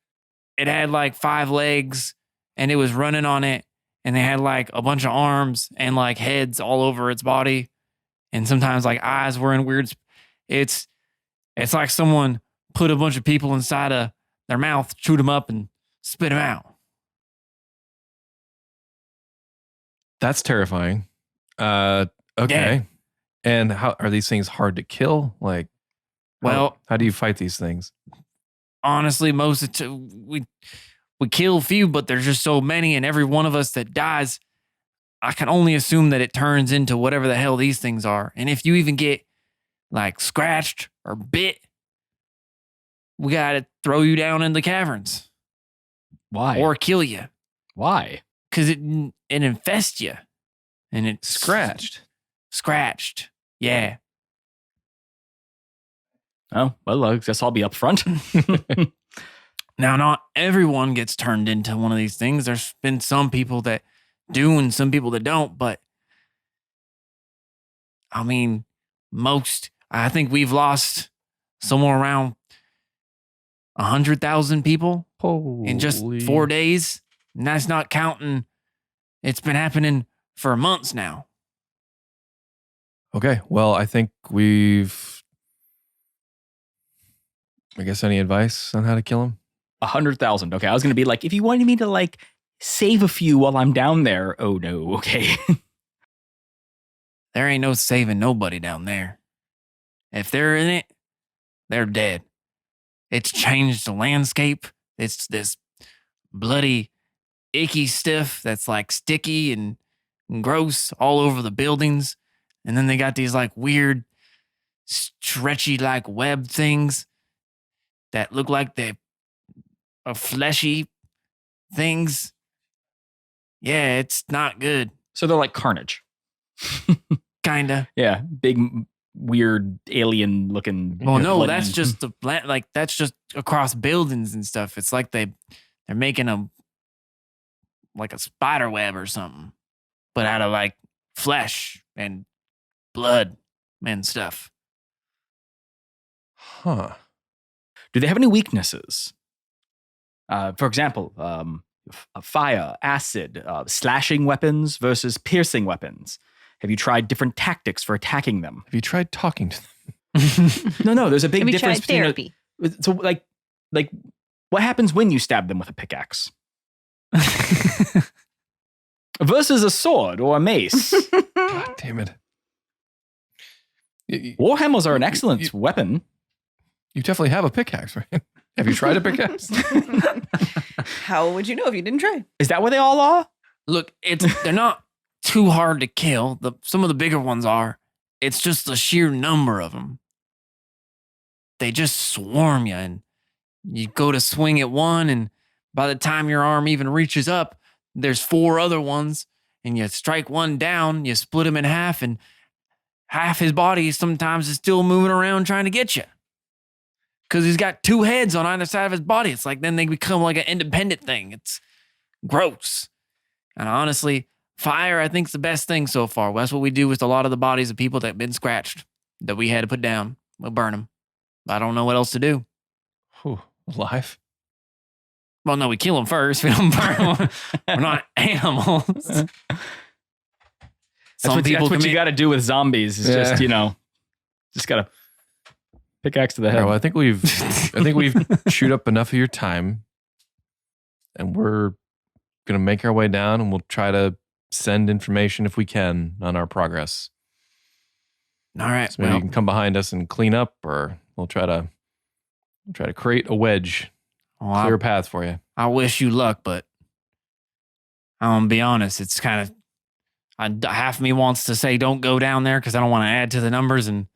S2: it had like 5 legs, and it was running on it, and they had like a bunch of arms and like heads all over its body, and sometimes like eyes were in weird. It's like someone put a bunch of people inside of their mouth, chewed them up, and spit them out.
S1: That's terrifying. Okay.
S2: Yeah.
S1: And how are these things hard to kill? Like, how do you fight these things?
S2: Honestly, most of we kill a few, but there's just so many, and every one of us that dies, I can only assume that it turns into whatever the hell these things are. And if you even get like scratched or bit, we gotta throw you down in the caverns.
S3: Why?
S2: Or kill you.
S3: Why?
S2: Because it infests you. And it's
S1: Scratched.
S2: Yeah.
S3: Oh, well, I guess I'll be up front.
S2: Now, not everyone gets turned into one of these things. There's been some people that do and some people that don't. But I mean, I think we've lost somewhere around 100,000 people in just 4 days. And that's not counting. It's been happening for months now.
S1: Okay, well, I think I guess any advice on how to kill him?
S3: 100,000. Okay, I was going to be like, if you wanted me to like save a few while I'm down there. Oh no, okay.
S2: There ain't no saving nobody down there. If they're in it, they're dead. It's changed the landscape. It's this bloody, icky stuff that's like sticky and gross all over the buildings. And then they got these like weird, stretchy like web things that look like they are fleshy things. Yeah, it's not good.
S3: So they're like Carnage.
S2: Kinda.
S3: Yeah, big, weird, alien-looking.
S2: Well, no,
S3: blood
S2: that's
S3: and-
S2: just that's just across buildings and stuff. It's like they're making a spider web or something, but out of like flesh and blood and stuff.
S1: Huh.
S3: Do they have any weaknesses? For example, fire, acid, slashing weapons versus piercing weapons. Have you tried different tactics for attacking them?
S1: Have you tried talking to them?
S3: No, there's a big
S5: Have you
S3: difference
S5: tried
S3: between
S5: therapy?
S3: so like what happens when you stab them with a pickaxe versus a sword or a mace?
S1: God damn it.
S3: Warhammers are an excellent weapon.
S1: You definitely have a pickaxe, right? Have you tried a pickaxe?
S5: How would you know if you didn't try?
S3: Is that what they all are?
S2: Look, they're not too hard to kill. Some of the bigger ones are. It's just the sheer number of them. They just swarm you, and you go to swing at one, and by the time your arm even reaches up, there's 4 other ones, and you strike one down, you split him in half, and half his body sometimes is still moving around trying to get you. Because he's got 2 heads on either side of his body. It's like then they become like an independent thing. It's gross. And honestly, fire, I think, is the best thing so far. That's what we do with a lot of the bodies of people that have been scratched that we had to put down. We'll burn them. I don't know what else to do.
S1: Whew, alive?
S2: Well, no, we kill them first. We don't burn them. We're not animals.
S3: That's what you got to do with zombies. Is just just got to pickaxe to the
S1: All
S3: head.
S1: right, well, I think we've chewed up enough of your time, and we're gonna make our way down, and we'll try to send information if we can on our progress.
S2: All right.
S1: So maybe you can come behind us and clean up, or we'll try to create a wedge, clear a path for you.
S2: I wish you luck, but I'm gonna be honest. It's kind of half of me wants to say don't go down there because I don't want to add to the numbers, and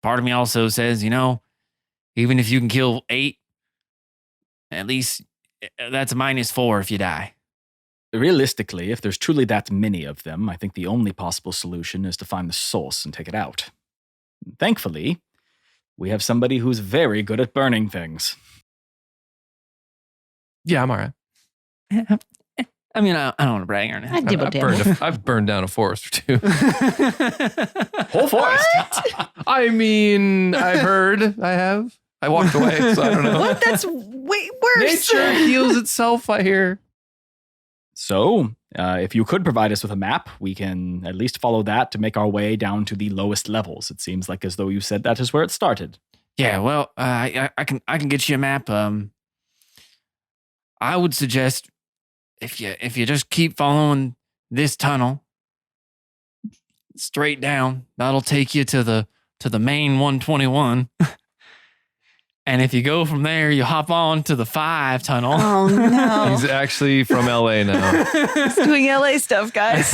S2: part of me also says, even if you can kill 8, at least that's -4 if you die.
S3: Realistically, if there's truly that many of them, I think the only possible solution is to find the source and take it out. Thankfully, we have somebody who's very good at burning things.
S1: Yeah, I'm all right.
S2: I mean, I don't want to brag or anything.
S5: I dibble dabble.
S1: I've burned down a forest or 2.
S3: Whole forest.
S1: I mean, I've heard. I have. I walked away, so I don't know.
S5: What? That's way worse.
S1: Nature heals itself, I hear.
S3: So, if you could provide us with a map, we can at least follow that to make our way down to the lowest levels. It seems like as though you said that is where it started.
S2: Yeah, well, I can get you a map. I would suggest if you just keep following this tunnel straight down, that'll take you to the main 121. And if you go from there, you hop on to the 5 tunnel.
S5: Oh no!
S1: He's actually from LA now.
S5: He's doing LA stuff, guys.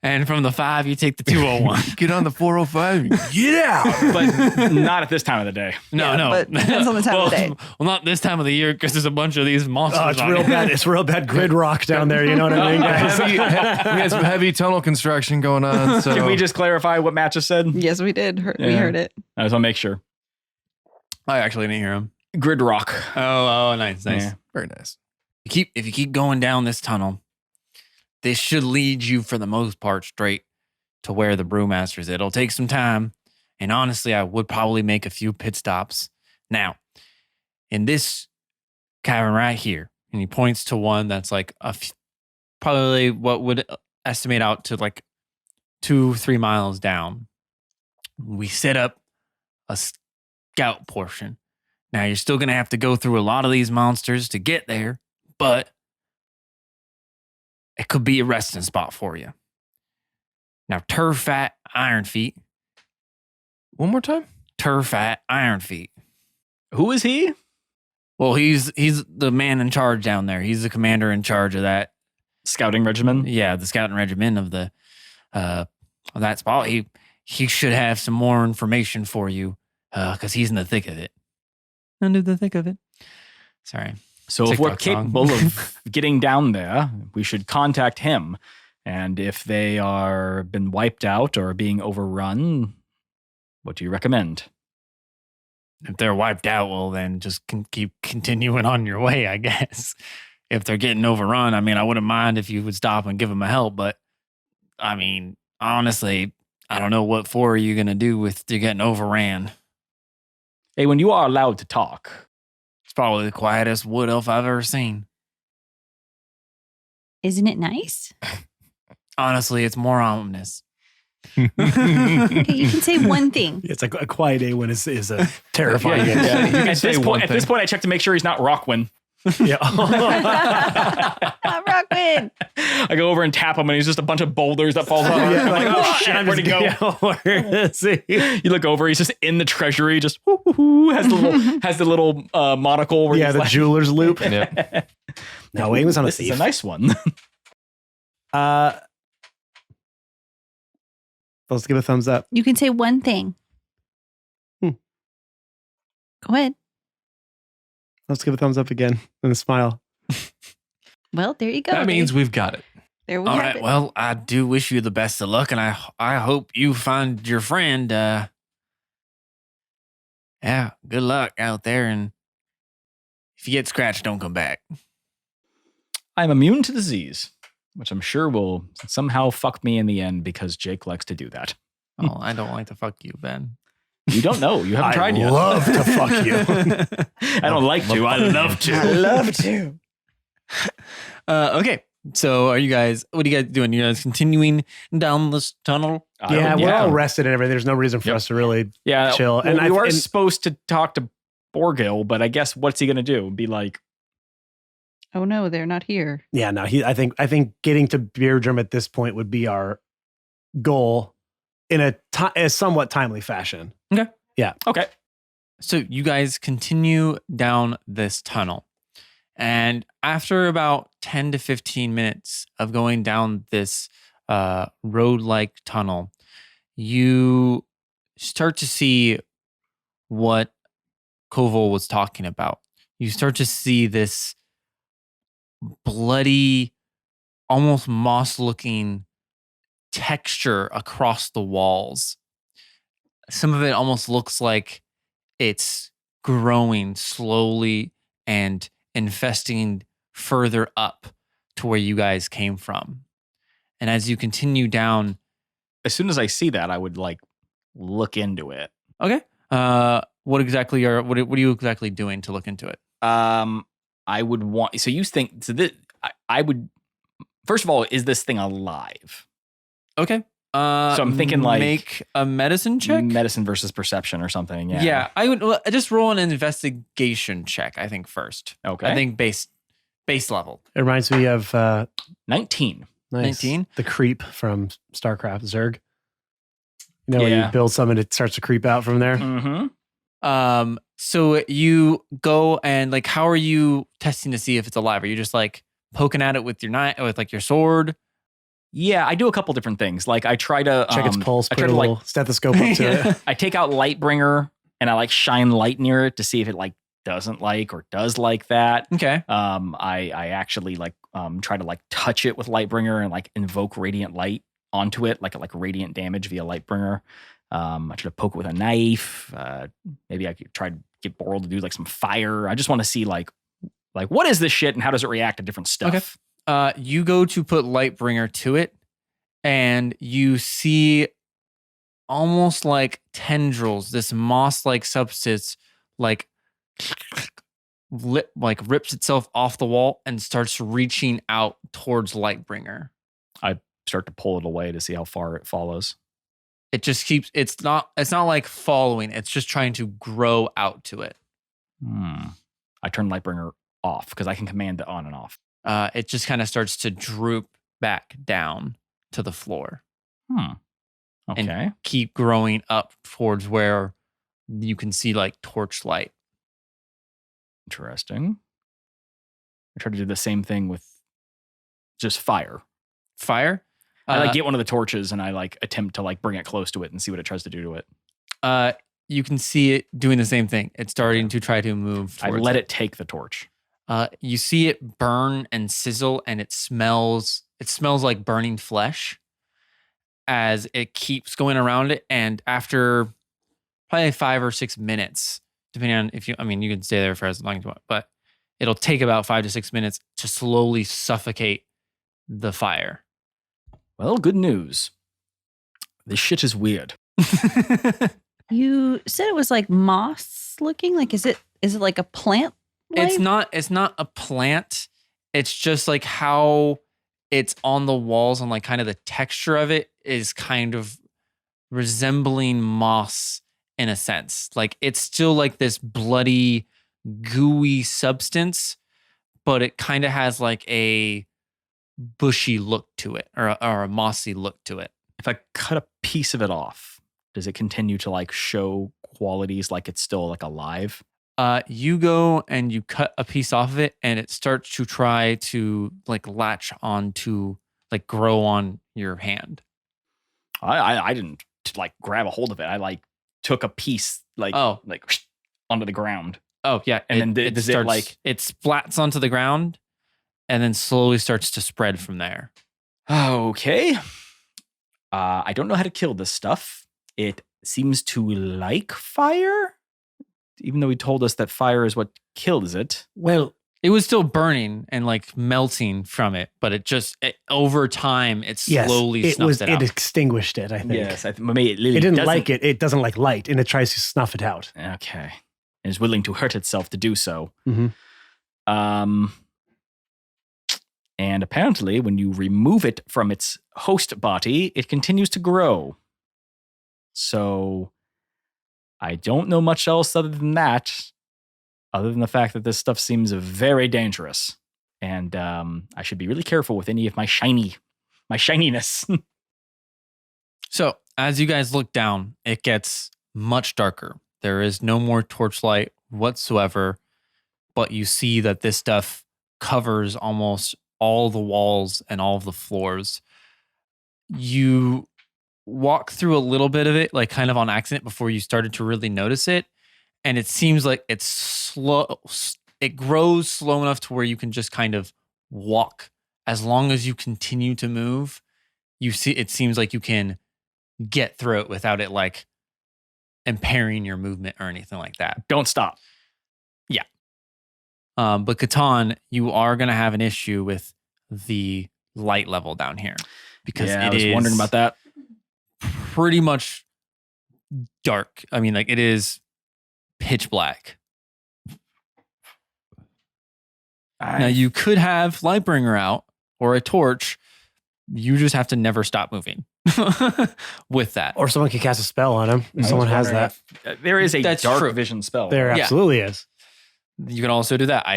S2: and from the 5, you take the 201.
S1: Get on the 405. Get out.
S3: But not at this time of the day.
S2: No,
S5: Yeah,
S2: no.
S5: but depends on the time of day.
S2: Well, not this time of the year because there's a bunch of these monsters.
S4: Oh, it's
S2: on
S4: real
S2: it.
S4: bad. It's real bad grid rock down there. You know what I mean, guys?
S1: We had some heavy tunnel construction going on. So
S3: Can we just clarify what Matt just said?
S5: Yes, we did. We
S3: Yeah.
S5: heard it.
S3: I just want to make sure.
S2: I actually didn't hear him.
S3: Grid rock.
S2: Oh, nice.
S3: Yeah.
S1: very nice.
S2: If you keep going down this tunnel, this should lead you for the most part straight to where the brewmaster is. It'll take some time, and honestly, I would probably make a few pit stops. Now, in this cavern right here. And he points to one that's like probably what would estimate out to like 2-3 miles down. We set up a scout portion. Now you're still going to have to go through a lot of these monsters to get there, but it could be a resting spot for you. Now, Turfat Iron Feet.
S1: One more time.
S2: Turfat Iron Feet.
S3: Who is he?
S2: Well, he's the man in charge down there. He's the commander in charge of that.
S3: Scouting regimen?
S2: Yeah, the scouting regiment of the of that spot. He should have some more information for you because he's in the thick of it. Under the thick of it. Sorry.
S3: So if we're
S2: TikTok song.
S3: capable of getting down there, we should contact him. And if they are been wiped out or being overrun, what do you recommend?
S2: If they're wiped out, well, then just keep continuing on your way, I guess. If they're getting overrun, I mean, I wouldn't mind if you would stop and give them a help. But, I mean, honestly, I don't know what for are you going to do if they're getting overran.
S3: Hey, when you are allowed to talk,
S2: It's probably the quietest wood elf I've ever seen.
S5: Isn't it nice?
S2: Honestly, it's more ominous.
S5: Okay, you can say one thing.
S4: It's like a quiet Awen is a terrifying.
S1: Yeah,
S4: Yeah.
S1: you can
S3: at
S1: say
S3: this
S1: one
S3: point, at this
S1: thing.
S3: point, I check to make sure he's not Rockwin.
S5: Rockwin.
S3: I go over and tap him, and he's just a bunch of boulders that falls off. I'm like, oh shit, where'd he go?
S4: Where is he?
S3: You look over, he's just in the treasury, just has the little monocle. Where
S4: Yeah,
S3: he's
S4: the
S3: like,
S4: jeweler's loop.
S1: Yeah.
S4: No, Awen's on a
S3: this is
S4: thief.
S3: a nice one.
S4: Let's give a thumbs up.
S5: You can say one thing.
S4: Hmm.
S5: Go ahead.
S4: Let's give a thumbs up again and a smile.
S5: Well, there you go.
S1: That means we've got it.
S5: there we
S2: All
S5: have
S2: right.
S5: it.
S2: Well, I do wish you the best of luck, and I hope you find your friend. Yeah, good luck out there, and if you get scratched, don't come back.
S3: I'm immune to disease, which I'm sure will somehow fuck me in the end because Jake likes to do that.
S2: Oh, I don't like to fuck you, Ben.
S3: You don't know. You haven't tried yet.
S4: love to fuck you.
S3: I don't like to. I love to.
S2: I love to. Okay. So what are you guys doing? You guys continuing down this tunnel?
S4: Yeah, we're all rested and everything. There's no reason for
S3: Yep.
S4: us to really
S3: Yeah,
S4: chill.
S3: And
S4: And
S3: we were
S4: and
S3: supposed to talk to Borgil, but I guess what's he going to do? Be like,
S5: Oh no, they're not here.
S4: yeah, no, I think getting to Beardrum at this point would be our goal in a somewhat timely fashion.
S3: okay.
S2: So you guys continue down this tunnel. And after about 10 to 15 minutes of going down this road-like tunnel, you start to see what Koval was talking about. You start to see this bloody, almost moss-looking texture across the walls. Some of it almost looks like it's growing slowly and infesting further up to where you guys came from. And as you continue down,
S3: As soon as I see that, I would like look into it.
S2: okay, what are you exactly doing to look into it?
S3: I would want. So you think? So this, I would. First of all, is this thing alive?
S2: Okay. So
S3: I'm thinking like
S2: make a medicine check.
S3: medicine versus perception or something. Yeah.
S2: Yeah, I would just roll an investigation check. I think first.
S3: Okay.
S2: I think base level.
S4: It reminds me of
S3: 19.
S4: nice,
S2: 19?
S4: the creep from StarCraft, Zerg. You know, when
S3: Yeah.
S4: you build something, it starts to creep out from there.
S3: Mm-hmm.
S2: So you go and like, how are you testing to see if it's alive? Are you just like poking at it with your knife, with like your sword?
S3: Yeah, I do a couple different things. Like I try to
S4: Check its pulse,
S3: I
S4: put
S3: try
S4: a
S3: to
S4: little
S3: like
S4: stethoscope up to it.
S3: I take out Lightbringer and I like shine light near it to see if it like doesn't like or does like that.
S2: Okay.
S3: I actually like try to like touch it with Lightbringer and like invoke radiant light onto it, like radiant damage via Lightbringer. I try to poke it with a knife. Maybe I could try to get Boral to do like some fire. I just want to see like what is this shit and how does it react to different stuff?
S2: You go to put Lightbringer to it, and you see almost like tendrils, this moss-like substance, like rips itself off the wall and starts reaching out towards Lightbringer.
S3: I start to pull it away to see how far it follows.
S2: It just keeps. It's not like following. It's just trying to grow out to it.
S3: I turn Lightbringer off because I can command it on and off.
S2: It just kind of starts to droop back down to the floor.
S3: Okay.
S2: And keep growing up towards where you can see like torchlight.
S3: Interesting. I try to do the same thing with just fire.
S2: Fire?
S3: I like get one of the torches and I like attempt to like bring it close to it and see what it tries to do to it.
S2: You can see it doing the same thing. It's starting to try to move
S3: I
S2: towards
S3: let it take the torch.
S2: You see it burn and sizzle, and it smells like burning flesh as it keeps going around it. And after probably 5 or 6 minutes, depending on you can stay there for as long as you want, but it'll take about 5 to 6 minutes to slowly suffocate the fire.
S3: Well, good news. This shit is weird.
S5: You said it was like moss looking. Like, is it like a plant?
S2: It's not a plant. It's just like how it's on the walls and like kind of the texture of it is kind of resembling moss in a sense. Like it's still like this bloody, gooey substance, but it kind of has like a bushy look to it or a mossy look to it.
S3: If I cut a piece of it off, does it continue to like show qualities like it's still like alive?
S2: You go and you cut a piece off of it and it starts to try to like latch on to like grow on your hand.
S3: I didn't like grab a hold of it. I like took a piece like onto the ground.
S2: Oh yeah.
S3: And then does it like
S2: it splats onto the ground and then slowly starts to spread from there.
S3: Okay. I don't know how to kill this stuff. It seems to like fire, even though he told us that fire is what kills it.
S4: Well,
S2: it was still burning and like melting from it, but it over time it slowly snuffed it out.
S4: It extinguished it, I think.
S3: Yes, maybe it
S4: didn't like it. It doesn't like light, and it tries to snuff it out.
S3: Okay, and is willing to hurt itself to do so.
S4: Mm-hmm.
S3: And apparently, when you remove it from its host body, it continues to grow. So, I don't know much else other than that, other than the fact that this stuff seems very dangerous. And I should be really careful with any of my shininess.
S2: So, as you guys look down, it gets much darker. There is no more torchlight whatsoever, but you see that this stuff covers almost all the walls and all of the floors. You walk through a little bit of it, like kind of on accident before you started to really notice it. And it seems like it's slow. It grows slow enough to where you can just kind of walk. As long as you continue to move, it seems like you can get through it without it like impairing your movement or anything like that.
S3: Don't stop.
S2: Yeah. But Catan, you are going to have an issue with the light level down here because
S3: I was wondering about that.
S2: Pretty much dark. I mean, like it is pitch black. Now you could have Lightbringer out or a torch. You just have to never stop moving with that.
S4: Or someone could cast a spell on him. If someone has that.
S3: There is a
S2: That's
S3: dark
S2: true.
S3: vision spell.
S4: There absolutely is.
S2: You can also do that.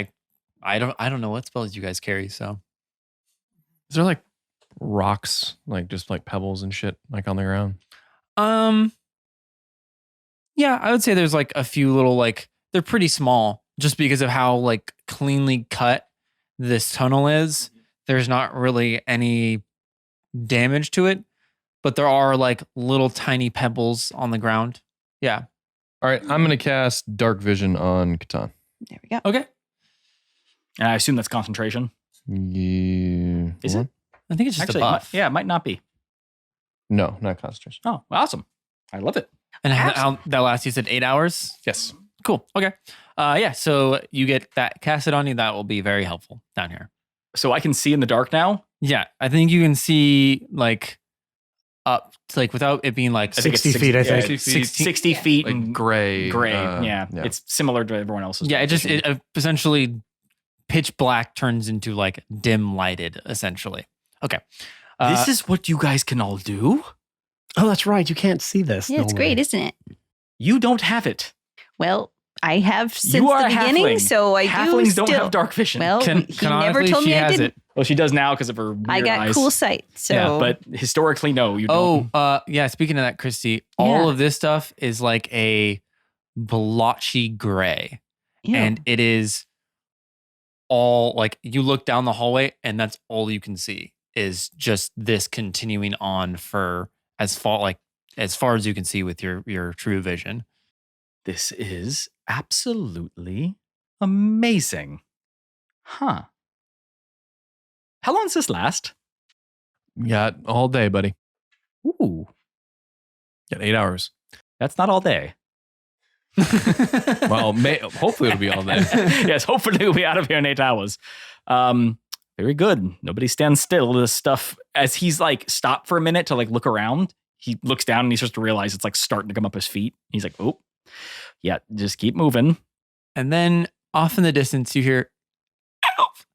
S2: I don't know what spells you guys carry. So
S1: Is there like rocks, like just like pebbles and shit, like on the ground?
S2: Yeah, I would say there's like a few little like they're pretty small just because of how like cleanly cut this tunnel is. There's not really any damage to it, but there are like little tiny pebbles on the ground. Yeah.
S1: All right, I'm gonna cast Dark Vision on Catan.
S5: There we go.
S2: Okay.
S3: And I assume that's concentration.
S1: Yeah.
S3: Is it?
S2: I think it's just
S3: Actually,
S2: a buff.
S3: it might not be.
S1: No, not concentration.
S3: Oh, awesome. I love it.
S2: And how that lasts, you said 8 hours?
S1: Yes.
S2: Cool. Okay. Yeah. So you get that casted on you. That will be very helpful down here.
S3: So I can see in the dark now?
S2: Yeah. I think you can see like up, like without it being like
S3: I think it's
S4: 60 feet, I think.
S3: 60 feet
S1: Like
S3: and
S1: gray.
S3: gray.
S1: yeah.
S3: It's similar to everyone else's.
S2: Yeah,
S3: position.
S2: it essentially pitch black turns into like dim lighted, essentially. Okay.
S3: This is what you guys can all do?
S4: Oh, that's right. You can't see this.
S5: Yeah, it's great, isn't it?
S3: You don't have it.
S5: Well, I have since
S3: You are
S5: the
S3: a
S5: beginning,
S3: halfling.
S5: so I
S3: Halflings
S5: do still.
S3: don't have dark vision.
S5: Well, he never
S2: canonically,
S5: told
S2: she
S5: me I
S2: has
S5: didn't.
S2: it.
S3: Well, she does now because of her weird
S5: I got
S3: eyes.
S5: cool sight, so
S3: Yeah, but historically, no, you don't.
S2: Yeah. Speaking of that, Christy, all of this stuff is like a blotchy gray.
S5: Ew.
S2: And it is all like you look down the hallway and that's all you can see is just this continuing on for as far as you can see with your true vision.
S3: This is absolutely amazing. Huh. How long does this last?
S1: Got all day, buddy.
S3: Ooh,
S1: Got 8 hours.
S3: that's not all day.
S1: Well, hopefully it'll be all day.
S3: Yes, hopefully we'll be out of here in 8 hours. Very good. Nobody stands still. This stuff, as he's like stopped for a minute to like look around, he looks down and he starts to realize it's like starting to come up his feet. He's like, oh, yeah, just keep moving.
S2: And then off in the distance you hear "Elf!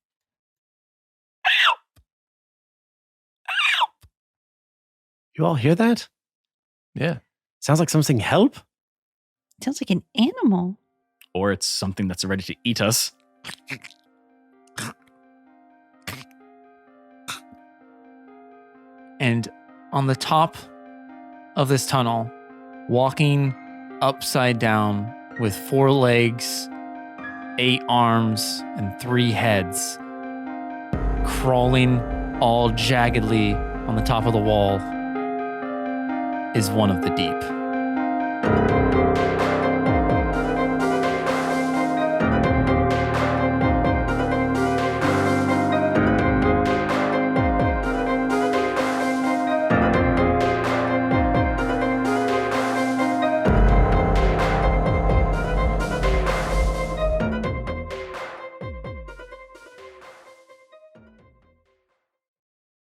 S4: You all hear that?
S1: Yeah.
S4: Sounds like something help.
S5: sounds like an animal.
S3: Or it's something that's ready to eat us.
S2: And on the top of this tunnel, walking upside down with 4 legs, 8 arms, and 3 heads, crawling all jaggedly on the top of the wall, is one of the deep.